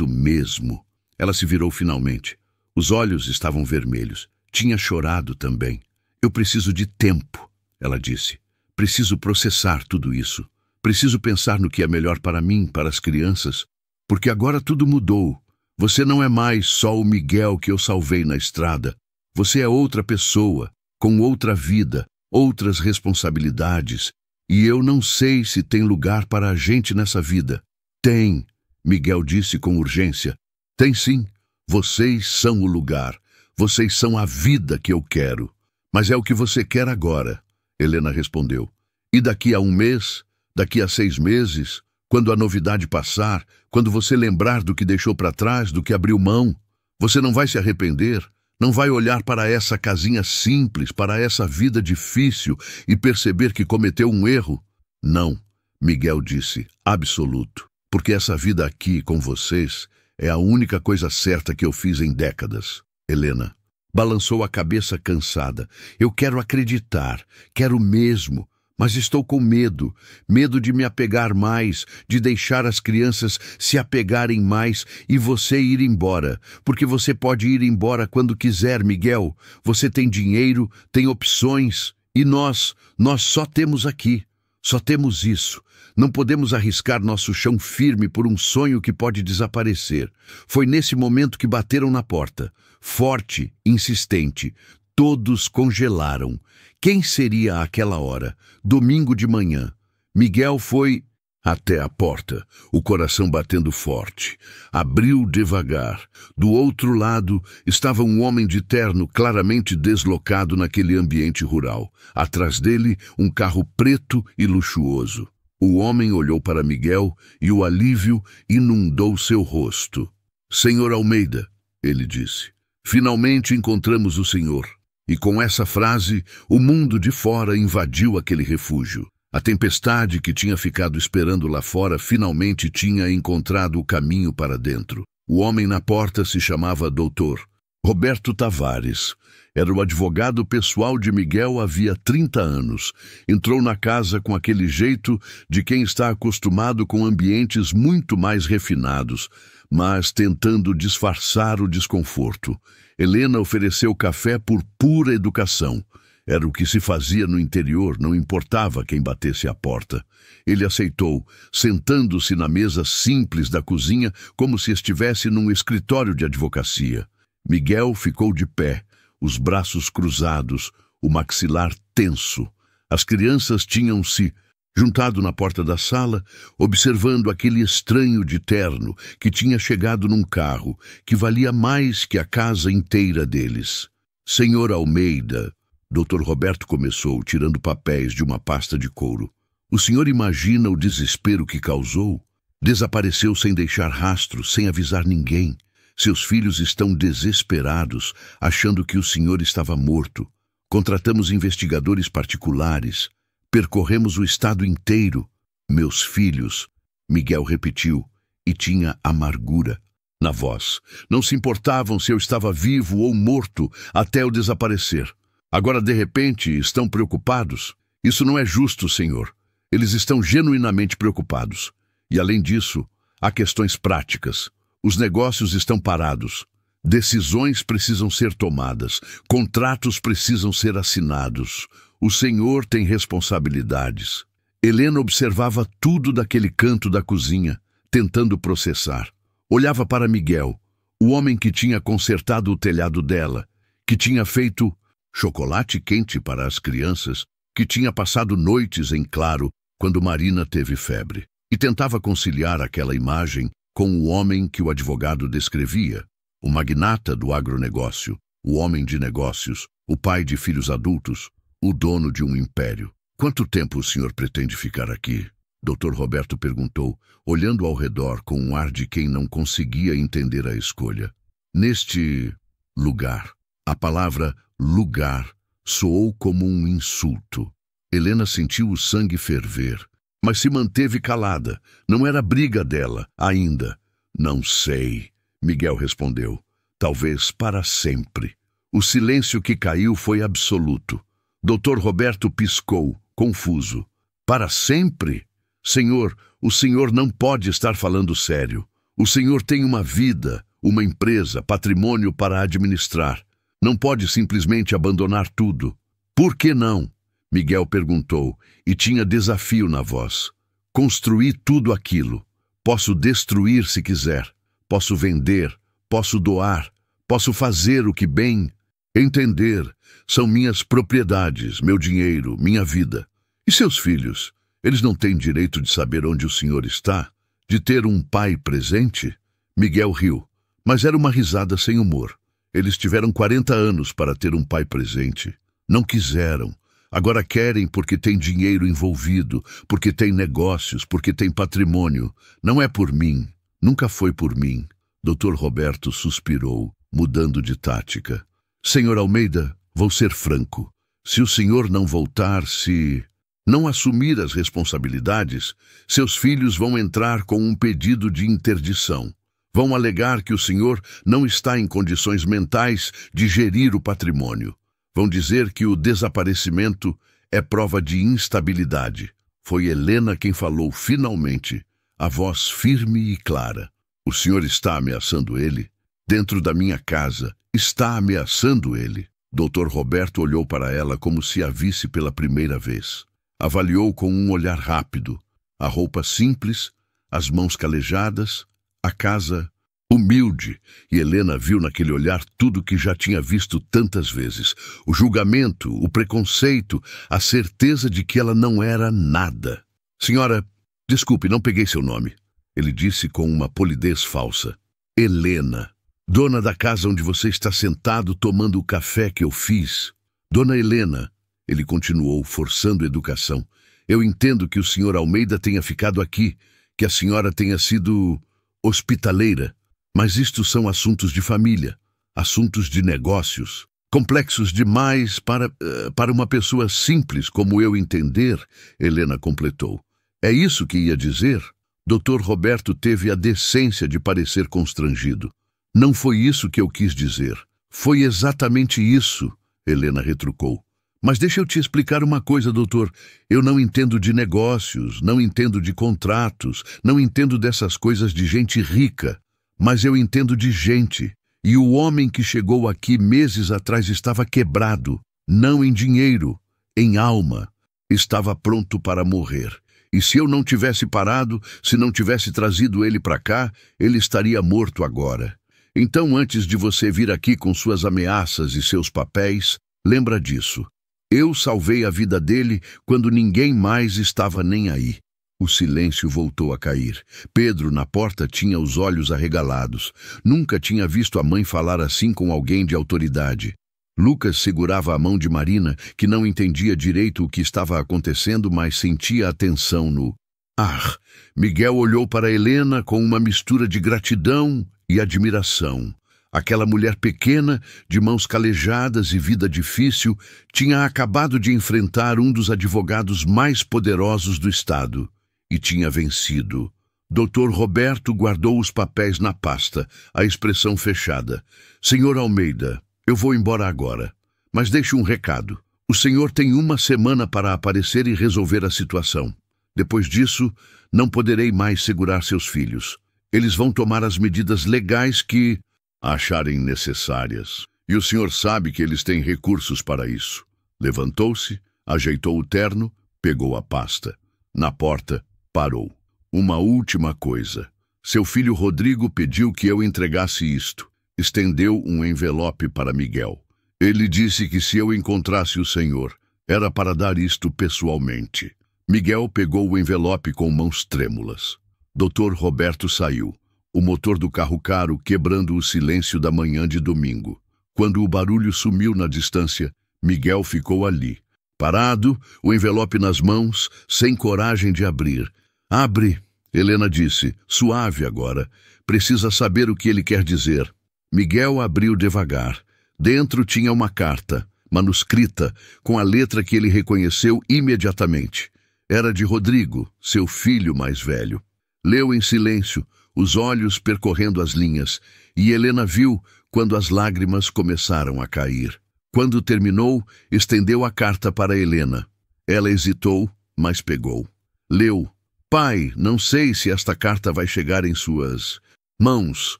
mesmo. Ela se virou finalmente. Os olhos estavam vermelhos. Tinha chorado também. Eu preciso de tempo, ela disse. Preciso processar tudo isso. Preciso pensar no que é melhor para mim, para as crianças. Porque agora tudo mudou. Você não é mais só o Miguel que eu salvei na estrada. Você é outra pessoa, com outra vida, outras responsabilidades. E eu não sei se tem lugar para a gente nessa vida. Tem, Miguel disse com urgência. Tem sim. Vocês são o lugar. Vocês são a vida que eu quero. Mas é o que você quer agora, Helena respondeu. E daqui a um mês, daqui a 6 meses, quando a novidade passar, quando você lembrar do que deixou para trás, do que abriu mão, você não vai se arrepender? Não vai olhar para essa casinha simples, para essa vida difícil e perceber que cometeu um erro? Não, Miguel disse, absoluto. Porque essa vida aqui com vocês é a única coisa certa que eu fiz em décadas. Helena balançou a cabeça cansada. Eu quero acreditar, quero mesmo, Mas estou com medo, medo de me apegar mais, de deixar as crianças se apegarem mais e você ir embora. Porque você pode ir embora quando quiser, Miguel. Você tem dinheiro, tem opções. E nós só temos aqui. Só temos isso. Não podemos arriscar nosso chão firme por um sonho que pode desaparecer. Foi nesse momento que bateram na porta. Forte, insistente. Todos congelaram. Quem seria àquela hora? Domingo de manhã. Miguel foi até a porta, o coração batendo forte. Abriu devagar. Do outro lado estava um homem de terno claramente deslocado naquele ambiente rural. Atrás dele, um carro preto e luxuoso. O homem olhou para Miguel e o alívio inundou seu rosto. "Senhor Almeida", ele disse, "finalmente encontramos o senhor." E com essa frase, o mundo de fora invadiu aquele refúgio. A tempestade que tinha ficado esperando lá fora finalmente tinha encontrado o caminho para dentro. O homem na porta se chamava Dr. Roberto Tavares. Era o advogado pessoal de Miguel havia 30 anos. Entrou na casa com aquele jeito de quem está acostumado com ambientes muito mais refinados, mas tentando disfarçar o desconforto. Helena ofereceu café por pura educação. Era o que se fazia no interior, não importava quem batesse à porta. Ele aceitou, sentando-se na mesa simples da cozinha como se estivesse num escritório de advocacia. Miguel ficou de pé, os braços cruzados, o maxilar tenso. As crianças tinham se juntado na porta da sala, observando aquele estranho de terno que tinha chegado num carro que valia mais que a casa inteira deles. "Senhor Almeida", Dr. Roberto começou, tirando papéis de uma pasta de couro. "O senhor imagina o desespero que causou? Desapareceu sem deixar rastro, sem avisar ninguém. Seus filhos estão desesperados, achando que o senhor estava morto. Contratamos investigadores particulares. Percorremos o estado inteiro. Meus filhos", Miguel repetiu, e tinha amargura na voz. "Não se importavam se eu estava vivo ou morto até eu desaparecer. Agora, de repente, estão preocupados? Isso não é justo, senhor. Eles estão genuinamente preocupados. E, além disso, há questões práticas. Os negócios estão parados. Decisões precisam ser tomadas. Contratos precisam ser assinados. O senhor tem responsabilidades." Helena observava tudo daquele canto da cozinha, tentando processar. Olhava para Miguel, o homem que tinha consertado o telhado dela, que tinha feito chocolate quente para as crianças, que tinha passado noites em claro quando Marina teve febre, e tentava conciliar aquela imagem com o homem que o advogado descrevia, o magnata do agronegócio, o homem de negócios, o pai de filhos adultos, o dono de um império. "Quanto tempo o senhor pretende ficar aqui?" Dr. Roberto perguntou, olhando ao redor com um ar de quem não conseguia entender a escolha. "Neste lugar." A palavra lugar soou como um insulto. Helena sentiu o sangue ferver, mas se manteve calada. Não era briga dela, ainda. "Não sei", Miguel respondeu. "Talvez para sempre." O silêncio que caiu foi absoluto. Dr. Roberto piscou, confuso. "Para sempre? Senhor, o senhor não pode estar falando sério. O senhor tem uma vida, uma empresa, patrimônio para administrar. Não pode simplesmente abandonar tudo." "Por que não?" Miguel perguntou, e tinha desafio na voz. "Construí tudo aquilo. Posso destruir se quiser. Posso vender. Posso doar. Posso fazer o que bem entender. São minhas propriedades, meu dinheiro, minha vida. E seus filhos? Eles não têm direito de saber onde o senhor está? De ter um pai presente?" Miguel riu, mas era uma risada sem humor. Eles tiveram 40 anos para ter um pai presente. Não quiseram. Agora querem porque tem dinheiro envolvido, porque tem negócios, porque tem patrimônio. Não é por mim. Nunca foi por mim. Dr. Roberto suspirou, mudando de tática. "Senhor Almeida, vou ser franco. Se o senhor não voltar, se não assumir as responsabilidades, seus filhos vão entrar com um pedido de interdição. Vão alegar que o senhor não está em condições mentais de gerir o patrimônio. Vão dizer que o desaparecimento é prova de instabilidade. Foi Helena quem falou finalmente, a voz firme e clara. O senhor está ameaçando ele? Dentro da minha casa, está ameaçando ele. Dr. Roberto olhou para ela como se a visse pela primeira vez. Avaliou com um olhar rápido. A roupa simples, as mãos calejadas, a casa humilde. E Helena viu naquele olhar tudo que já tinha visto tantas vezes. O julgamento, o preconceito, a certeza de que ela não era nada. Senhora, desculpe, não peguei seu nome. Ele disse com uma polidez falsa. Helena, dona da casa onde você está sentado tomando o café que eu fiz. Dona Helena, ele continuou, forçando educação. Eu entendo que o senhor Almeida tenha ficado aqui, que a senhora tenha sido hospitaleira, mas isto são assuntos de família, assuntos de negócios, complexos demais para uma pessoa simples como eu entender, Helena completou. É isso que ia dizer? Dr. Roberto teve a decência de parecer constrangido. Não foi isso que eu quis dizer. Foi exatamente isso, Helena retrucou. Mas deixa eu te explicar uma coisa, doutor. Eu não entendo de negócios, não entendo de contratos, não entendo dessas coisas de gente rica. Mas eu entendo de gente. E o homem que chegou aqui meses atrás estava quebrado, não em dinheiro, em alma. Estava pronto para morrer. E se eu não tivesse parado, se não tivesse trazido ele para cá, ele estaria morto agora. Então, antes de você vir aqui com suas ameaças e seus papéis, lembra disso. Eu salvei a vida dele quando ninguém mais estava nem aí. O silêncio voltou a cair. Pedro, na porta, tinha os olhos arregalados. Nunca tinha visto a mãe falar assim com alguém de autoridade. Lucas segurava a mão de Marina, que não entendia direito o que estava acontecendo, mas sentia a tensão no ar. Miguel olhou para Helena com uma mistura de gratidão e admiração. Aquela mulher pequena, de mãos calejadas e vida difícil, tinha acabado de enfrentar um dos advogados mais poderosos do estado. E tinha vencido. Dr. Roberto guardou os papéis na pasta, a expressão fechada. Senhor Almeida, eu vou embora agora, mas deixe um recado. O senhor tem uma semana para aparecer e resolver a situação. Depois disso, não poderei mais segurar seus filhos. Eles vão tomar as medidas legais que acharem necessárias. E o senhor sabe que eles têm recursos para isso. Levantou-se, ajeitou o terno, pegou a pasta. Na porta, parou. Uma última coisa. Seu filho Rodrigo pediu que eu entregasse isto. Estendeu um envelope para Miguel. Ele disse que se eu encontrasse o senhor, era para dar isto pessoalmente. Miguel pegou o envelope com mãos trêmulas. Dr. Roberto saiu. O motor do carro caro quebrando o silêncio da manhã de domingo. Quando o barulho sumiu na distância, Miguel ficou ali. Parado, o envelope nas mãos, sem coragem de abrir. Abre, Helena disse, suave agora. Precisa saber o que ele quer dizer. Miguel abriu devagar. Dentro tinha uma carta, manuscrita, com a letra que ele reconheceu imediatamente. Era de Rodrigo, seu filho mais velho. Leu em silêncio, os olhos percorrendo as linhas, e Helena viu quando as lágrimas começaram a cair. Quando terminou, estendeu a carta para Helena. Ela hesitou, mas pegou. Leu. Pai, não sei se esta carta vai chegar em suas mãos.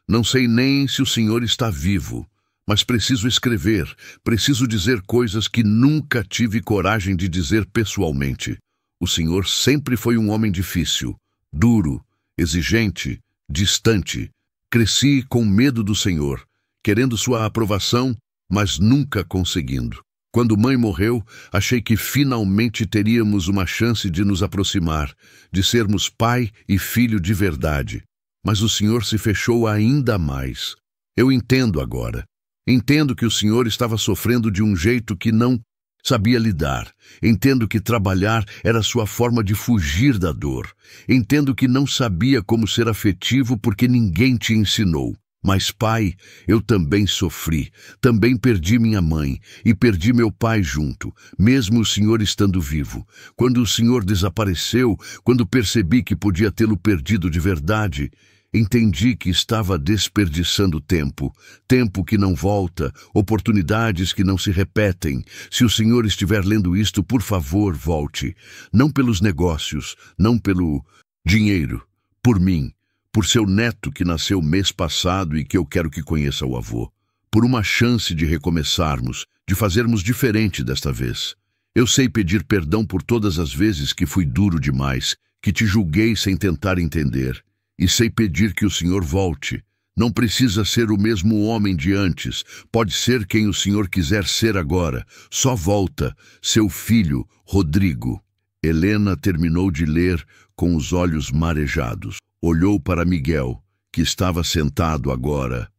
Não sei nem se o senhor está vivo. Mas preciso escrever, preciso dizer coisas que nunca tive coragem de dizer pessoalmente. O senhor sempre foi um homem difícil, duro, exigente, distante. Cresci com medo do senhor, querendo sua aprovação, mas nunca conseguindo. Quando mãe morreu, achei que finalmente teríamos uma chance de nos aproximar, de sermos pai e filho de verdade. Mas o senhor se fechou ainda mais. Eu entendo agora. Entendo que o senhor estava sofrendo de um jeito que não sabia lidar. Entendo que trabalhar era sua forma de fugir da dor. Entendo que não sabia como ser afetivo porque ninguém te ensinou. Mas, pai, eu também sofri. Também perdi minha mãe e perdi meu pai junto, mesmo o senhor estando vivo. Quando o senhor desapareceu, quando percebi que podia tê-lo perdido de verdade, Entendi que estava desperdiçando tempo, tempo que não volta, oportunidades que não se repetem. Se o senhor estiver lendo isto, por favor, volte. Não pelos negócios, não pelo dinheiro, por mim, por seu neto que nasceu mês passado e que eu quero que conheça o avô. Por uma chance de recomeçarmos, de fazermos diferente desta vez. Eu sei pedir perdão por todas as vezes que fui duro demais, que te julguei sem tentar entender. E sei pedir que o senhor volte. Não precisa ser o mesmo homem de antes. Pode ser quem o senhor quiser ser agora. Só volta, seu filho, Rodrigo. Helena terminou de ler com os olhos marejados. Olhou para Miguel, que estava sentado agora,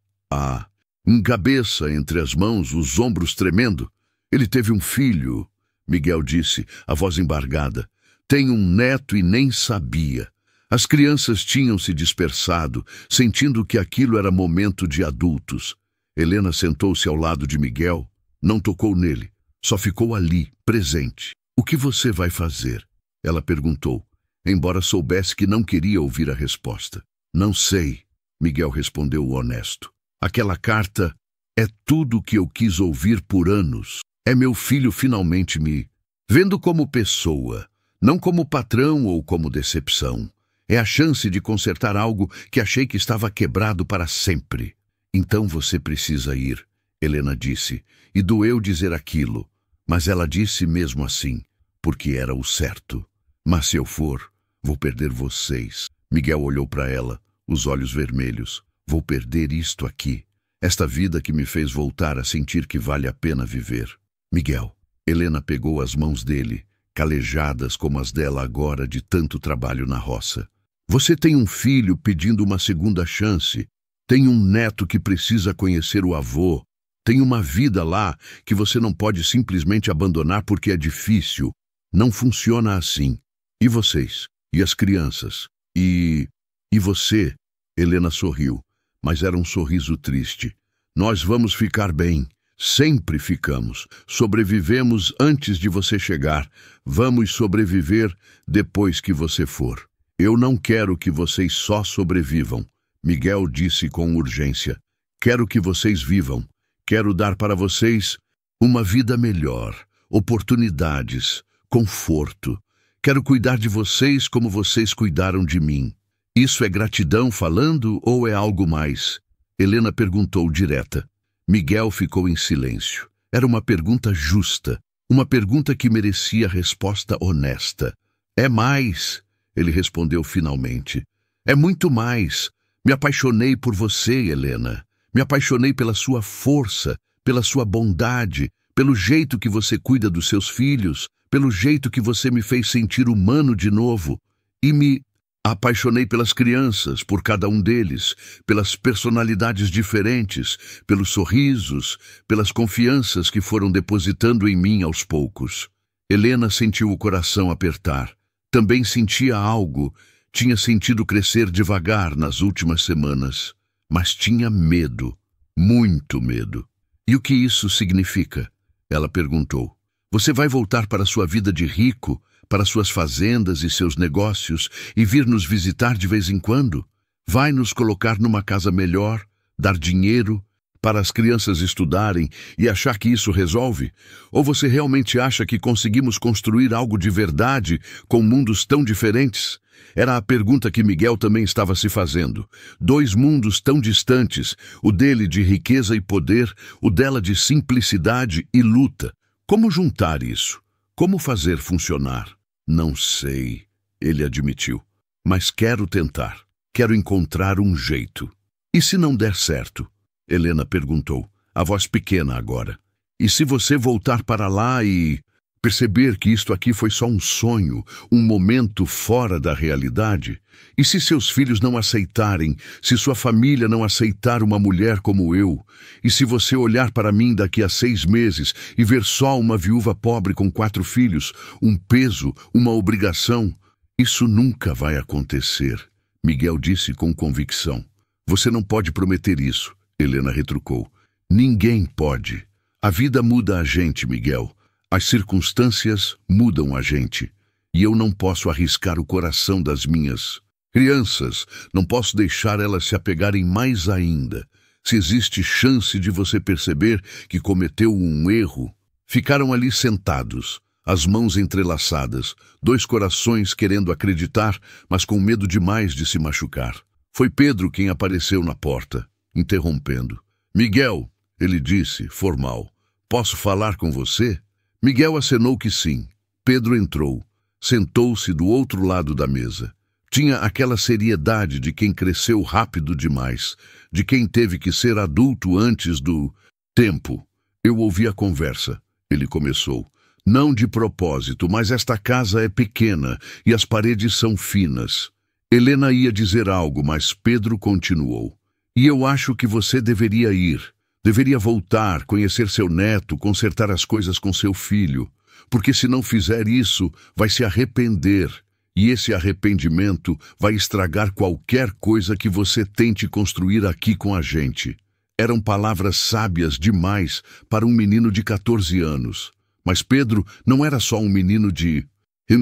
em cabeça entre as mãos, os ombros tremendo. Ele teve um filho, Miguel disse, a voz embargada. Tem um neto e nem sabia. As crianças tinham se dispersado, sentindo que aquilo era momento de adultos. Helena sentou-se ao lado de Miguel, não tocou nele, só ficou ali, presente. O que você vai fazer? Ela perguntou, embora soubesse que não queria ouvir a resposta. Não sei, Miguel respondeu honesto. Aquela carta é tudo o que eu quis ouvir por anos. É meu filho finalmente me vendo como pessoa, não como patrão ou como decepção. É a chance de consertar algo que achei que estava quebrado para sempre. Então você precisa ir, Helena disse, e doeu dizer aquilo, mas ela disse mesmo assim, porque era o certo. Mas se eu for, vou perder vocês. Miguel olhou para ela, os olhos vermelhos. Vou perder isto aqui, esta vida que me fez voltar a sentir que vale a pena viver. Miguel, Helena pegou as mãos dele, calejadas como as dela agora de tanto trabalho na roça. Você tem um filho pedindo uma segunda chance, tem um neto que precisa conhecer o avô, tem uma vida lá que você não pode simplesmente abandonar porque é difícil. Não funciona assim. E vocês? E as crianças? E você? Helena sorriu, mas era um sorriso triste. Nós vamos ficar bem. Sempre ficamos. Sobrevivemos antes de você chegar. Vamos sobreviver depois que você for. Eu não quero que vocês só sobrevivam, Miguel disse com urgência. Quero que vocês vivam. Quero dar para vocês uma vida melhor, oportunidades, conforto. Quero cuidar de vocês como vocês cuidaram de mim. Isso é gratidão falando ou é algo mais? Helena perguntou direta. Miguel ficou em silêncio. Era uma pergunta justa, uma pergunta que merecia resposta honesta. É mais, ele respondeu finalmente. É muito mais. Me apaixonei por você, Helena. Me apaixonei pela sua força, pela sua bondade, pelo jeito que você cuida dos seus filhos, pelo jeito que você me fez sentir humano de novo. E me apaixonei pelas crianças, por cada um deles, pelas personalidades diferentes, pelos sorrisos, pelas confianças que foram depositando em mim aos poucos. Helena sentiu o coração apertar. Também sentia algo, tinha sentido crescer devagar nas últimas semanas, mas tinha medo, muito medo. E o que isso significa? Ela perguntou. Você vai voltar para sua vida de rico, para suas fazendas e seus negócios e vir nos visitar de vez em quando? Vai nos colocar numa casa melhor, dar dinheiro para as crianças estudarem e achar que isso resolve? Ou você realmente acha que conseguimos construir algo de verdade com mundos tão diferentes? Era a pergunta que Miguel também estava se fazendo. Dois mundos tão distantes, o dele de riqueza e poder, o dela de simplicidade e luta. Como juntar isso? Como fazer funcionar? Não sei, ele admitiu. Mas quero tentar. Quero encontrar um jeito. E se não der certo? Helena perguntou, a voz pequena agora. E se você voltar para lá e perceber que isto aqui foi só um sonho, um momento fora da realidade? E se seus filhos não aceitarem, se sua família não aceitar uma mulher como eu? E se você olhar para mim daqui a 6 meses e ver só uma viúva pobre com 4 filhos, um peso, uma obrigação? Isso nunca vai acontecer, Miguel disse com convicção. Você não pode prometer isso, Helena retrucou. Ninguém pode. A vida muda a gente, Miguel. As circunstâncias mudam a gente. E eu não posso arriscar o coração das minhas Crianças, não posso deixar elas se apegarem mais ainda. Se existe chance de você perceber que cometeu um erro. Ficaram ali sentados, as mãos entrelaçadas, dois corações querendo acreditar, mas com medo demais de se machucar. Foi Pedro quem apareceu na porta, interrompendo. Miguel, ele disse, formal, posso falar com você? Miguel acenou que sim. Pedro entrou, sentou-se do outro lado da mesa. Tinha aquela seriedade de quem cresceu rápido demais, de quem teve que ser adulto antes do tempo. Eu ouvi a conversa. Ele começou. Não de propósito, mas esta casa é pequena e as paredes são finas. Helena ia dizer algo, mas Pedro continuou. E eu acho que você deveria ir. Deveria voltar, conhecer seu neto, consertar as coisas com seu filho. Porque se não fizer isso, vai se arrepender. E esse arrependimento vai estragar qualquer coisa que você tente construir aqui com a gente. Eram palavras sábias demais para um menino de 14 anos. Mas Pedro não era só um menino de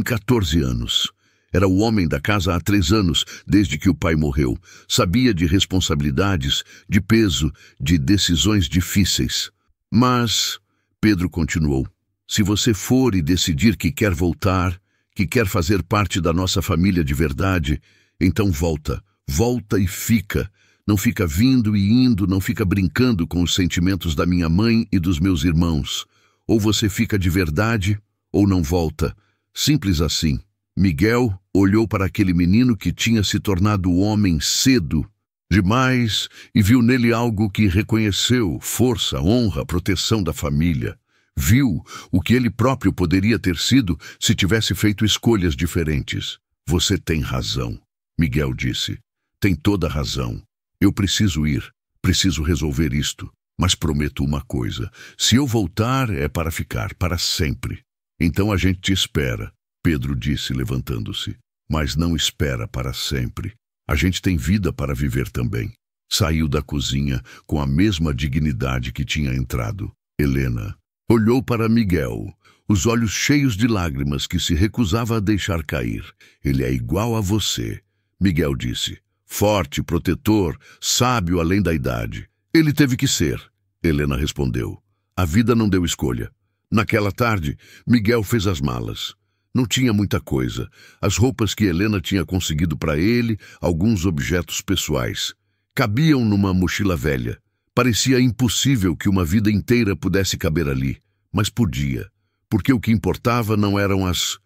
14 anos. Era o homem da casa há 3 anos, desde que o pai morreu. Sabia de responsabilidades, de peso, de decisões difíceis. Mas, Pedro continuou, se você for e decidir que quer voltar, que quer fazer parte da nossa família de verdade, então volta, volta e fica. Não fica vindo e indo, não fica brincando com os sentimentos da minha mãe e dos meus irmãos. Ou você fica de verdade, ou não volta. Simples assim. Miguel olhou para aquele menino que tinha se tornado homem cedo demais e viu nele algo que reconheceu, força, honra, proteção da família. Viu o que ele próprio poderia ter sido se tivesse feito escolhas diferentes. Você tem razão, Miguel disse. Tem toda a razão. Eu preciso ir, preciso resolver isto. Mas prometo uma coisa, se eu voltar é para ficar, para sempre. Então a gente te espera, Pedro disse levantando-se. Mas não espera para sempre. A gente tem vida para viver também. Saiu da cozinha com a mesma dignidade que tinha entrado. Helena olhou para Miguel, os olhos cheios de lágrimas que se recusava a deixar cair. Ele é igual a você, Miguel disse. Forte, protetor, sábio além da idade. Ele teve que ser, Helena respondeu. A vida não deu escolha. Naquela tarde, Miguel fez as malas. Não tinha muita coisa. As roupas que Helena tinha conseguido para ele, alguns objetos pessoais. Cabiam numa mochila velha. Parecia impossível que uma vida inteira pudesse caber ali, mas podia, porque o que importava não eram as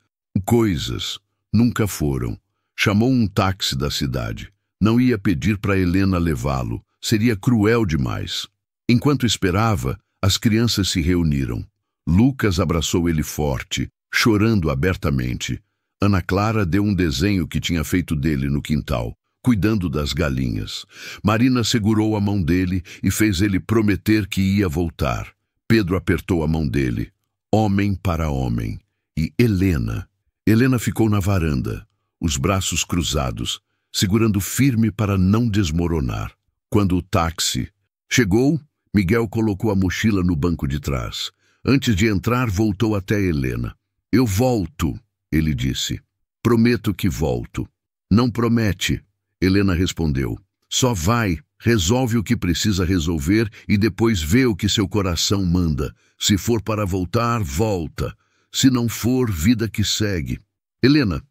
coisas. Nunca foram. Chamou um táxi da cidade. Não ia pedir para Helena levá-lo. Seria cruel demais. Enquanto esperava, as crianças se reuniram. Lucas abraçou ele forte, chorando abertamente. Ana Clara deu um desenho que tinha feito dele no quintal, cuidando das galinhas. Marina segurou a mão dele e fez ele prometer que ia voltar. Pedro apertou a mão dele, homem para homem. E Helena ficou na varanda, os braços cruzados, segurando firme para não desmoronar. Quando o táxi chegou, Miguel colocou a mochila no banco de trás. Antes de entrar, voltou até Helena. Eu volto, ele disse. Prometo que volto. Não promete, Helena respondeu. Só vai, resolve o que precisa resolver e depois vê o que seu coração manda. Se for para voltar, volta. Se não for, vida que segue. Helena,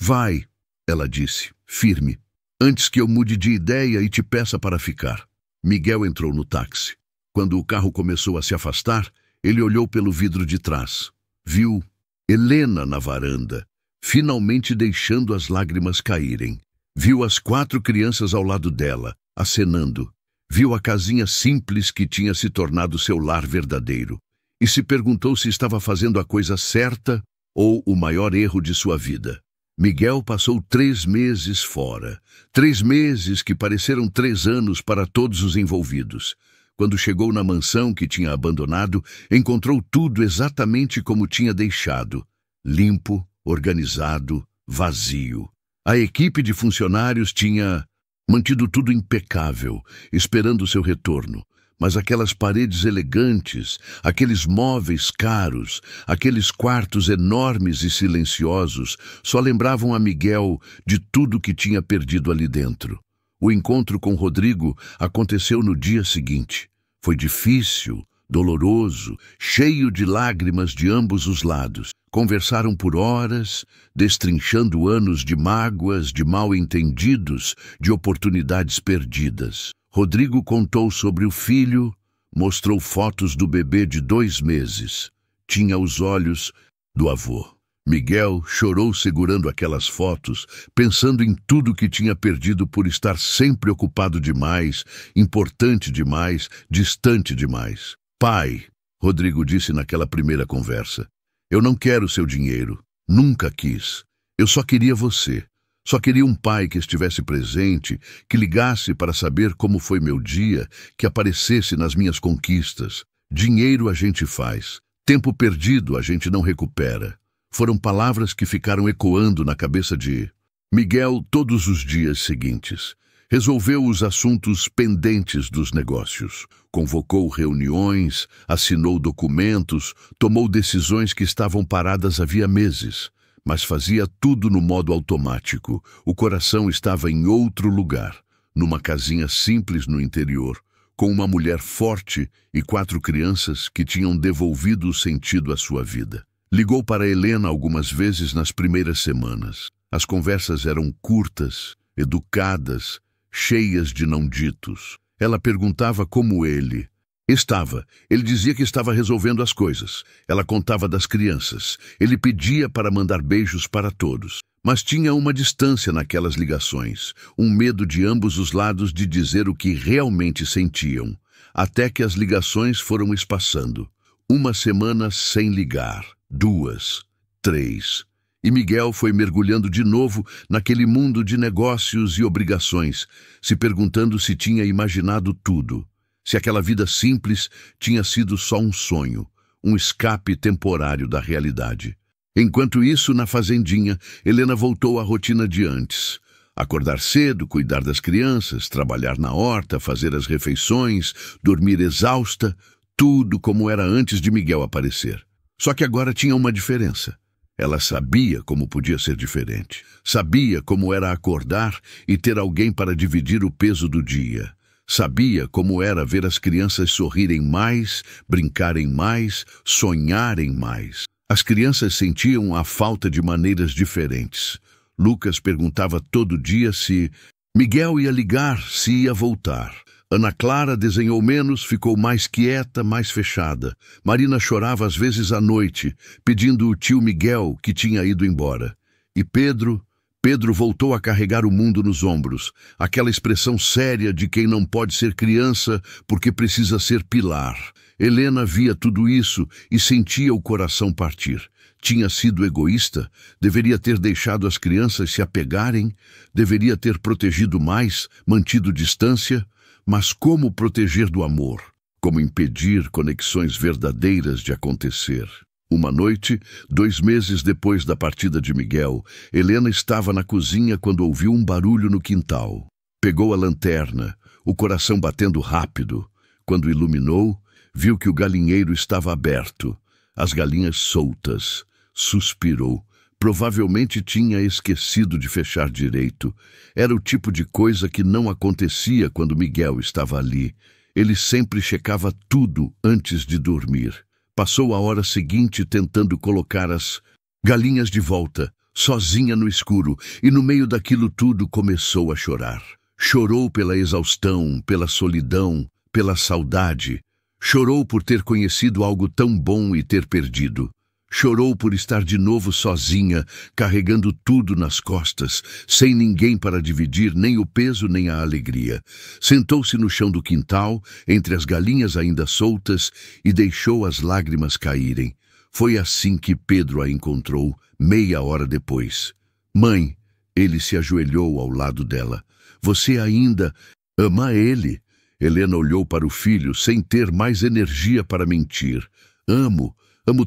vai, ela disse, firme. Antes que eu mude de ideia e te peça para ficar. Miguel entrou no táxi. Quando o carro começou a se afastar, ele olhou pelo vidro de trás. Viu Helena na varanda, finalmente deixando as lágrimas caírem. Viu as 4 crianças ao lado dela, acenando. Viu a casinha simples que tinha se tornado seu lar verdadeiro. E se perguntou se estava fazendo a coisa certa ou o maior erro de sua vida. Miguel passou 3 meses fora. 3 meses que pareceram 3 anos para todos os envolvidos. Quando chegou na mansão que tinha abandonado, encontrou tudo exatamente como tinha deixado. Limpo, organizado, vazio. A equipe de funcionários tinha mantido tudo impecável, esperando seu retorno. Mas aquelas paredes elegantes, aqueles móveis caros, aqueles quartos enormes e silenciosos, só lembravam a Miguel de tudo que tinha perdido ali dentro. O encontro com Rodrigo aconteceu no dia seguinte. Foi difícil, doloroso, cheio de lágrimas de ambos os lados. Conversaram por horas, destrinchando anos de mágoas, de mal-entendidos, de oportunidades perdidas. Rodrigo contou sobre o filho, mostrou fotos do bebê de 2 meses. Tinha os olhos do avô. Miguel chorou segurando aquelas fotos, pensando em tudo que tinha perdido por estar sempre ocupado demais, importante demais, distante demais. Pai, Rodrigo disse naquela primeira conversa, eu não quero seu dinheiro, nunca quis. Eu só queria você. Só queria um pai que estivesse presente, que ligasse para saber como foi meu dia, que aparecesse nas minhas conquistas. Dinheiro a gente faz, tempo perdido a gente não recupera. Foram palavras que ficaram ecoando na cabeça de Miguel todos os dias seguintes. Resolveu os assuntos pendentes dos negócios. Convocou reuniões, assinou documentos, tomou decisões que estavam paradas havia meses. Mas fazia tudo no modo automático. O coração estava em outro lugar, numa casinha simples no interior, com uma mulher forte e 4 crianças que tinham devolvido o sentido à sua vida. Ligou para Helena algumas vezes nas primeiras semanas. As conversas eram curtas, educadas, cheias de não ditos. Ela perguntava como ele estava. Ele dizia que estava resolvendo as coisas. Ela contava das crianças. Ele pedia para mandar beijos para todos. Mas tinha uma distância naquelas ligações, um medo de ambos os lados de dizer o que realmente sentiam. Até que as ligações foram espaçando. 1 semana sem ligar, 2, 3. E Miguel foi mergulhando de novo naquele mundo de negócios e obrigações, se perguntando se tinha imaginado tudo. Se aquela vida simples tinha sido só um sonho, um escape temporário da realidade. Enquanto isso, na fazendinha, Helena voltou à rotina de antes. Acordar cedo, cuidar das crianças, trabalhar na horta, fazer as refeições, dormir exausta, tudo como era antes de Miguel aparecer. Só que agora tinha uma diferença. Ela sabia como podia ser diferente. Sabia como era acordar e ter alguém para dividir o peso do dia. Sabia como era ver as crianças sorrirem mais, brincarem mais, sonharem mais. As crianças sentiam a falta de maneiras diferentes. Lucas perguntava todo dia se Miguel ia ligar, se ia voltar. Ana Clara desenhou menos, ficou mais quieta, mais fechada. Marina chorava às vezes à noite, pedindo o tio Miguel, que tinha ido embora. E Pedro voltou a carregar o mundo nos ombros, aquela expressão séria de quem não pode ser criança porque precisa ser pilar. Helena via tudo isso e sentia o coração partir. Tinha sido egoísta? Deveria ter deixado as crianças se apegarem? Deveria ter protegido mais, mantido distância? Mas como proteger do amor? Como impedir conexões verdadeiras de acontecer? Uma noite, 2 meses depois da partida de Miguel, Helena estava na cozinha quando ouviu um barulho no quintal. Pegou a lanterna, o coração batendo rápido. Quando iluminou, viu que o galinheiro estava aberto, as galinhas soltas. Suspirou. Provavelmente tinha esquecido de fechar direito. Era o tipo de coisa que não acontecia quando Miguel estava ali. Ele sempre checava tudo antes de dormir. Passou a hora seguinte tentando colocar as galinhas de volta, sozinha no escuro, e no meio daquilo tudo começou a chorar. Chorou pela exaustão, pela solidão, pela saudade. Chorou por ter conhecido algo tão bom e ter perdido. Chorou por estar de novo sozinha, carregando tudo nas costas, sem ninguém para dividir nem o peso nem a alegria. Sentou-se no chão do quintal, entre as galinhas ainda soltas, e deixou as lágrimas caírem. Foi assim que Pedro a encontrou, meia hora depois. Mãe, ele se ajoelhou ao lado dela. Você ainda ama ele? Helena olhou para o filho sem ter mais energia para mentir. Amo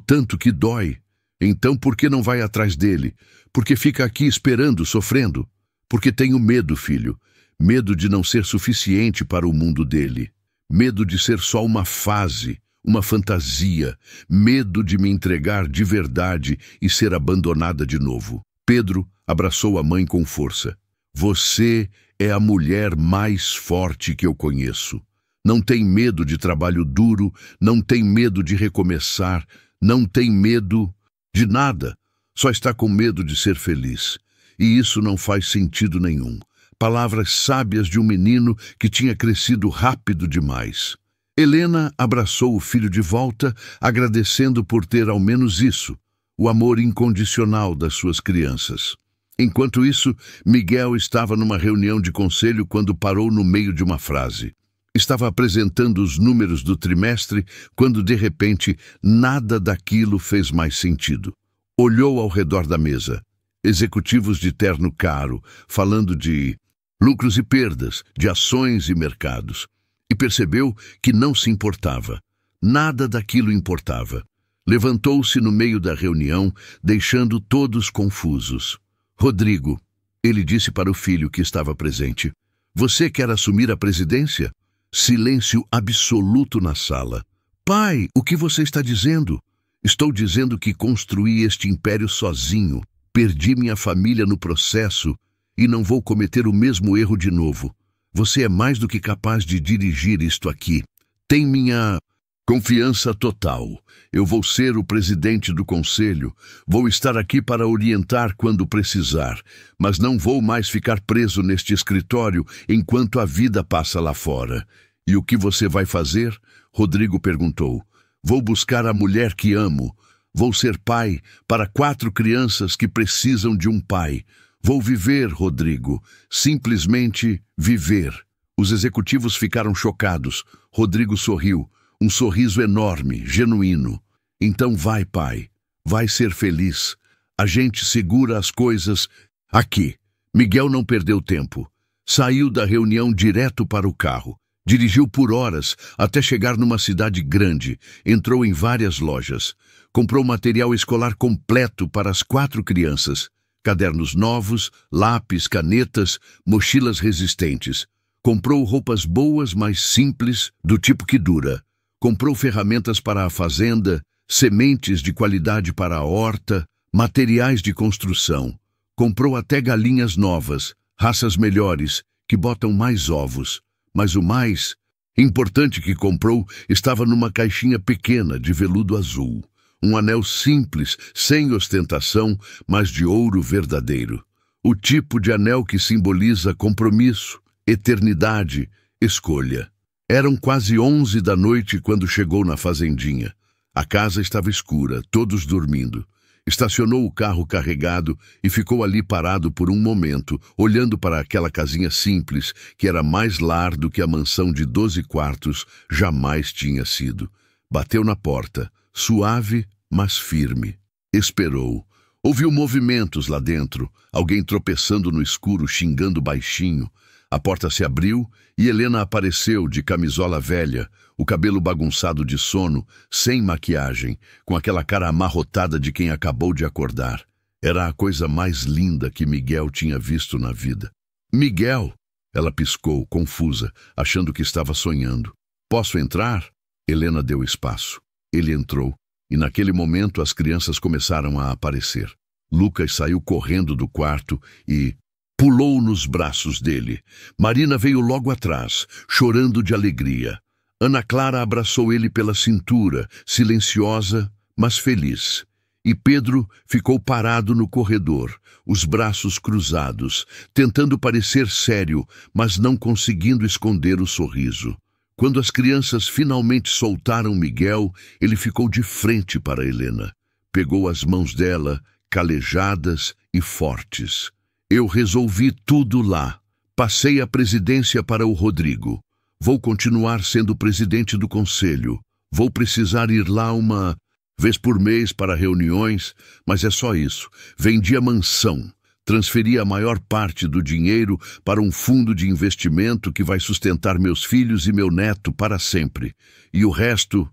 tanto que dói. Então por que não vai atrás dele? Porque fica aqui esperando, sofrendo? Porque tenho medo, filho. Medo de não ser suficiente para o mundo dele. medo de ser só uma fase, uma fantasia, medo de me entregar de verdade e ser abandonada de novo. Pedro abraçou a mãe com força. Você é a mulher mais forte que eu conheço. Não tem medo de trabalho duro, não tem medo de recomeçar, não tem medo de nada. Só está com medo de ser feliz. E isso não faz sentido nenhum. Palavras sábias de um menino que tinha crescido rápido demais. Helena abraçou o filho de volta, agradecendo por ter ao menos isso, o amor incondicional das suas crianças. Enquanto isso, Miguel estava numa reunião de conselho quando parou no meio de uma frase. Estava apresentando os números do trimestre quando, de repente, nada daquilo fez mais sentido. Olhou ao redor da mesa. Executivos de terno caro, falando de lucros e perdas, de ações e mercados. E percebeu que não se importava. Nada daquilo importava. Levantou-se no meio da reunião, deixando todos confusos. Rodrigo, ele disse para o filho que estava presente, você quer assumir a presidência? Silêncio absoluto na sala. Pai, o que você está dizendo? Estou dizendo que construí este império sozinho. Perdi minha família no processo e não vou cometer o mesmo erro de novo. Você é mais do que capaz de dirigir isto aqui. Tem minha confiança total. Eu vou ser o presidente do conselho. Vou estar aqui para orientar quando precisar. Mas não vou mais ficar preso neste escritório enquanto a vida passa lá fora. E o que você vai fazer? Rodrigo perguntou. Vou buscar a mulher que amo. Vou ser pai para 4 crianças que precisam de um pai. Vou viver, Rodrigo. Simplesmente viver. Os executivos ficaram chocados. Rodrigo sorriu. Um sorriso enorme, genuíno. Então vai, pai. Vai ser feliz. A gente segura as coisas aqui. Miguel não perdeu tempo. Saiu da reunião direto para o carro. Dirigiu por horas até chegar numa cidade grande. Entrou em várias lojas. Comprou material escolar completo para as 4 crianças. Cadernos novos, lápis, canetas, mochilas resistentes. Comprou roupas boas, mas simples, do tipo que dura. Comprou ferramentas para a fazenda, sementes de qualidade para a horta, materiais de construção. Comprou até galinhas novas, raças melhores, que botam mais ovos. Mas o mais importante que comprou estava numa caixinha pequena de veludo azul. Um anel simples, sem ostentação, mas de ouro verdadeiro. O tipo de anel que simboliza compromisso, eternidade, escolha. Eram quase 11 da noite quando chegou na fazendinha. A casa estava escura, todos dormindo. Estacionou o carro carregado e ficou ali parado por um momento, olhando para aquela casinha simples, que era mais lar do que a mansão de 12 quartos jamais tinha sido. Bateu na porta, suave, mas firme. Esperou. Ouviu movimentos lá dentro, alguém tropeçando no escuro, xingando baixinho. A porta se abriu e Helena apareceu de camisola velha, o cabelo bagunçado de sono, sem maquiagem, com aquela cara amarrotada de quem acabou de acordar. Era a coisa mais linda que Miguel tinha visto na vida. Miguel! Ela piscou, confusa, achando que estava sonhando. Posso entrar? Helena deu espaço. Ele entrou, e naquele momento as crianças começaram a aparecer. Lucas saiu correndo do quarto e pulou nos braços dele. Marina veio logo atrás, chorando de alegria. Ana Clara abraçou ele pela cintura, silenciosa, mas feliz. E Pedro ficou parado no corredor, os braços cruzados, tentando parecer sério, mas não conseguindo esconder o sorriso. Quando as crianças finalmente soltaram Miguel, ele ficou de frente para Helena. Pegou as mãos dela, calejadas e fortes. Eu resolvi tudo lá. Passei a presidência para o Rodrigo. Vou continuar sendo presidente do conselho. Vou precisar ir lá uma vez por mês para reuniões, mas é só isso. Vendi a mansão. Transferi a maior parte do dinheiro para um fundo de investimento que vai sustentar meus filhos e meu neto para sempre. E o resto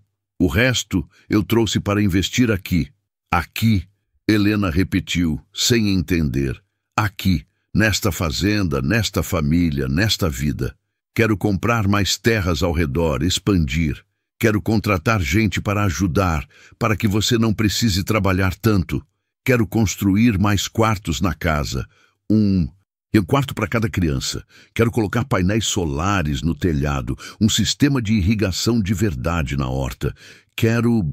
eu trouxe para investir aqui. Aqui, Helena repetiu, sem entender. Aqui, nesta fazenda, nesta família, nesta vida. Quero comprar mais terras ao redor, expandir. Quero contratar gente para ajudar, para que você não precise trabalhar tanto. Quero construir mais quartos na casa. Um quarto para cada criança. Quero colocar painéis solares no telhado, um sistema de irrigação de verdade na horta. Quero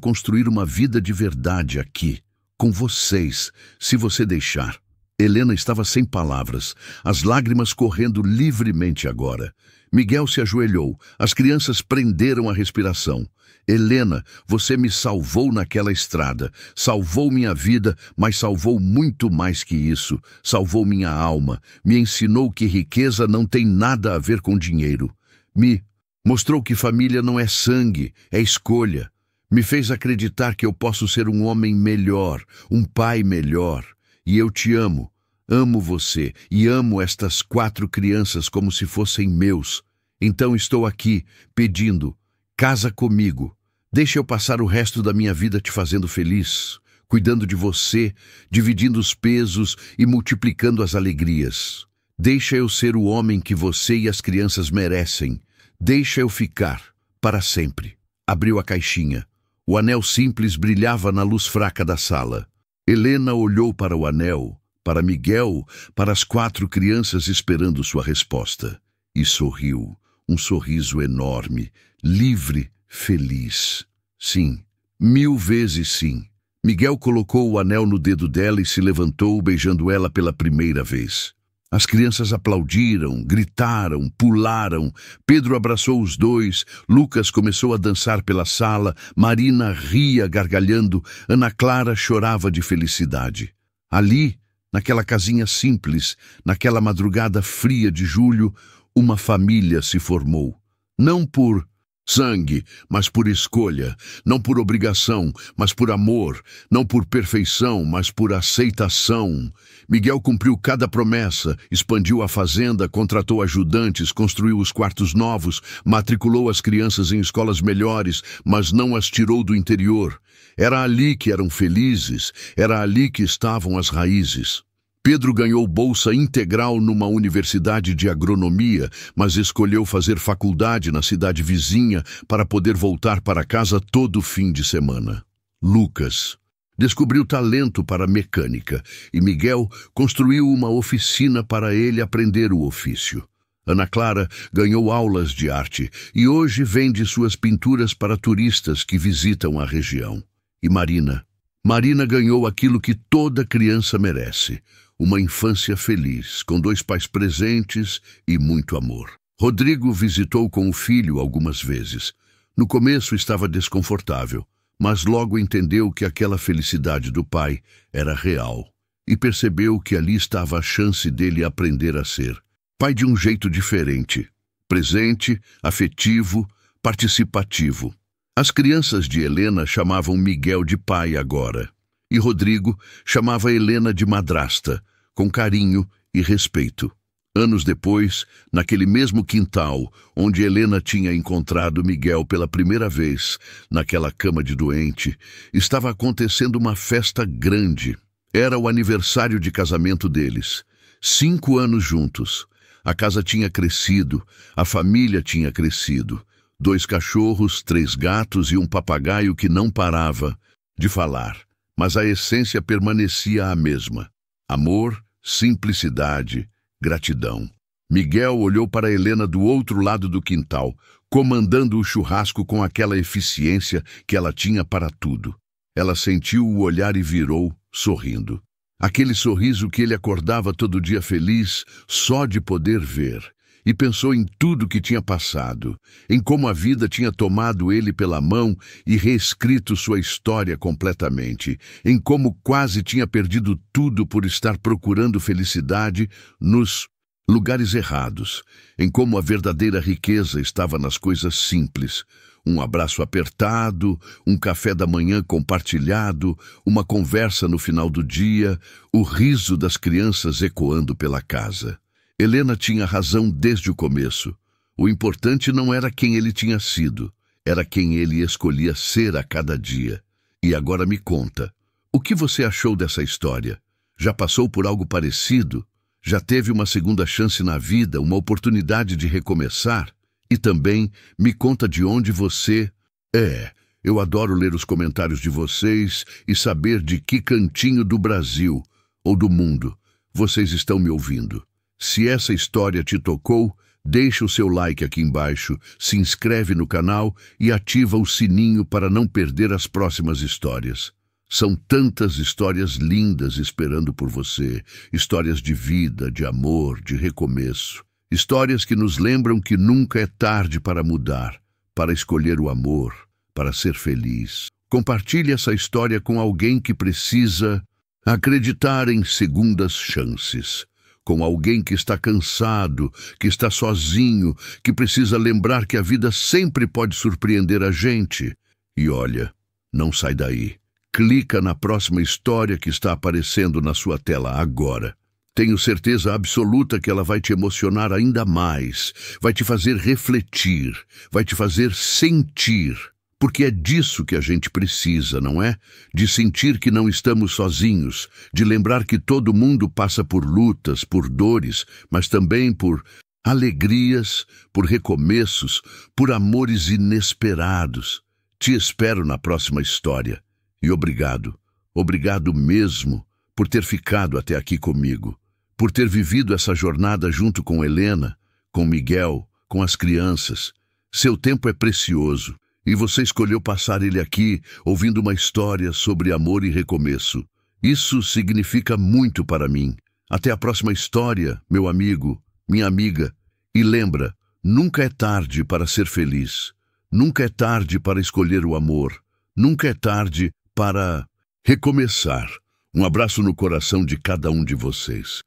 construir uma vida de verdade aqui, com vocês, se você deixar. Helena estava sem palavras, as lágrimas correndo livremente agora. Miguel se ajoelhou, as crianças prenderam a respiração. Helena, você me salvou naquela estrada, salvou minha vida, mas salvou muito mais que isso. Salvou minha alma, me ensinou que riqueza não tem nada a ver com dinheiro. Me mostrou que família não é sangue, é escolha. Me fez acreditar que eu posso ser um homem melhor, um pai melhor. E eu te amo. Amo você e amo estas 4 crianças como se fossem meus. Então estou aqui, pedindo, casa comigo. Deixa eu passar o resto da minha vida te fazendo feliz, cuidando de você, dividindo os pesos e multiplicando as alegrias. Deixa eu ser o homem que você e as crianças merecem. Deixa eu ficar, para sempre. Abriu a caixinha. O anel simples brilhava na luz fraca da sala. Helena olhou para o anel, para Miguel, para as 4 crianças esperando sua resposta. E sorriu, um sorriso enorme, livre, feliz. Sim, 1000 vezes sim. Miguel colocou o anel no dedo dela e se levantou, beijando ela pela primeira vez. As crianças aplaudiram, gritaram, pularam. Pedro abraçou os 2, Lucas começou a dançar pela sala, Marina ria gargalhando, Ana Clara chorava de felicidade. Ali, naquela casinha simples, naquela madrugada fria de julho, uma família se formou. Não por sangue, mas por escolha. Não por obrigação, mas por amor. Não por perfeição, mas por aceitação. Miguel cumpriu cada promessa, expandiu a fazenda, contratou ajudantes, construiu os quartos novos, matriculou as crianças em escolas melhores, mas não as tirou do interior. Era ali que eram felizes, era ali que estavam as raízes. Pedro ganhou bolsa integral numa universidade de agronomia, mas escolheu fazer faculdade na cidade vizinha para poder voltar para casa todo fim de semana. Lucas descobriu talento para mecânica e Miguel construiu uma oficina para ele aprender o ofício. Ana Clara ganhou aulas de arte e hoje vende suas pinturas para turistas que visitam a região. E Marina ganhou aquilo que toda criança merece. Uma infância feliz, com 2 pais presentes e muito amor. Rodrigo visitou com o filho algumas vezes. No começo estava desconfortável, mas logo entendeu que aquela felicidade do pai era real e percebeu que ali estava a chance dele aprender a ser pai de um jeito diferente, presente, afetivo, participativo. As crianças de Helena chamavam Miguel de pai agora. E Rodrigo chamava Helena de madrasta, com carinho e respeito. Anos depois, naquele mesmo quintal, onde Helena tinha encontrado Miguel pela primeira vez, naquela cama de doente, estava acontecendo uma festa grande. Era o aniversário de casamento deles. 5 anos juntos. A casa tinha crescido, a família tinha crescido. 2 cachorros, 3 gatos e um papagaio que não parava de falar. Mas a essência permanecia a mesma. Amor, simplicidade, gratidão. Miguel olhou para Helena do outro lado do quintal, comandando o churrasco com aquela eficiência que ela tinha para tudo. Ela sentiu o olhar e virou, sorrindo. Aquele sorriso que ele acordava todo dia feliz só de poder ver. E pensou em tudo que tinha passado, em como a vida tinha tomado ele pela mão e reescrito sua história completamente, em como quase tinha perdido tudo por estar procurando felicidade nos lugares errados, em como a verdadeira riqueza estava nas coisas simples. Um abraço apertado, um café da manhã compartilhado, uma conversa no final do dia, o riso das crianças ecoando pela casa. Helena tinha razão desde o começo. O importante não era quem ele tinha sido, era quem ele escolhia ser a cada dia. E agora me conta, o que você achou dessa história? Já passou por algo parecido? Já teve uma segunda chance na vida, uma oportunidade de recomeçar? E também me conta de onde você é. Eu adoro ler os comentários de vocês e saber de que cantinho do Brasil ou do mundo vocês estão me ouvindo. Se essa história te tocou, deixa o seu like aqui embaixo, se inscreve no canal e ativa o sininho para não perder as próximas histórias. São tantas histórias lindas esperando por você, histórias de vida, de amor, de recomeço. Histórias que nos lembram que nunca é tarde para mudar, para escolher o amor, para ser feliz. Compartilhe essa história com alguém que precisa acreditar em segundas chances. Com alguém que está cansado, que está sozinho, que precisa lembrar que a vida sempre pode surpreender a gente. E olha, não sai daí. Clica na próxima história que está aparecendo na sua tela agora. Tenho certeza absoluta que ela vai te emocionar ainda mais, vai te fazer refletir, vai te fazer sentir. Porque é disso que a gente precisa, não é? De sentir que não estamos sozinhos, de lembrar que todo mundo passa por lutas, por dores, mas também por alegrias, por recomeços, por amores inesperados. Te espero na próxima história. E obrigado, obrigado mesmo por ter ficado até aqui comigo, por ter vivido essa jornada junto com Helena, com Miguel, com as crianças. Seu tempo é precioso. E você escolheu passar ele aqui, ouvindo uma história sobre amor e recomeço. Isso significa muito para mim. Até a próxima história, meu amigo, minha amiga. E lembra, nunca é tarde para ser feliz. Nunca é tarde para escolher o amor. Nunca é tarde para recomeçar. Um abraço no coração de cada um de vocês.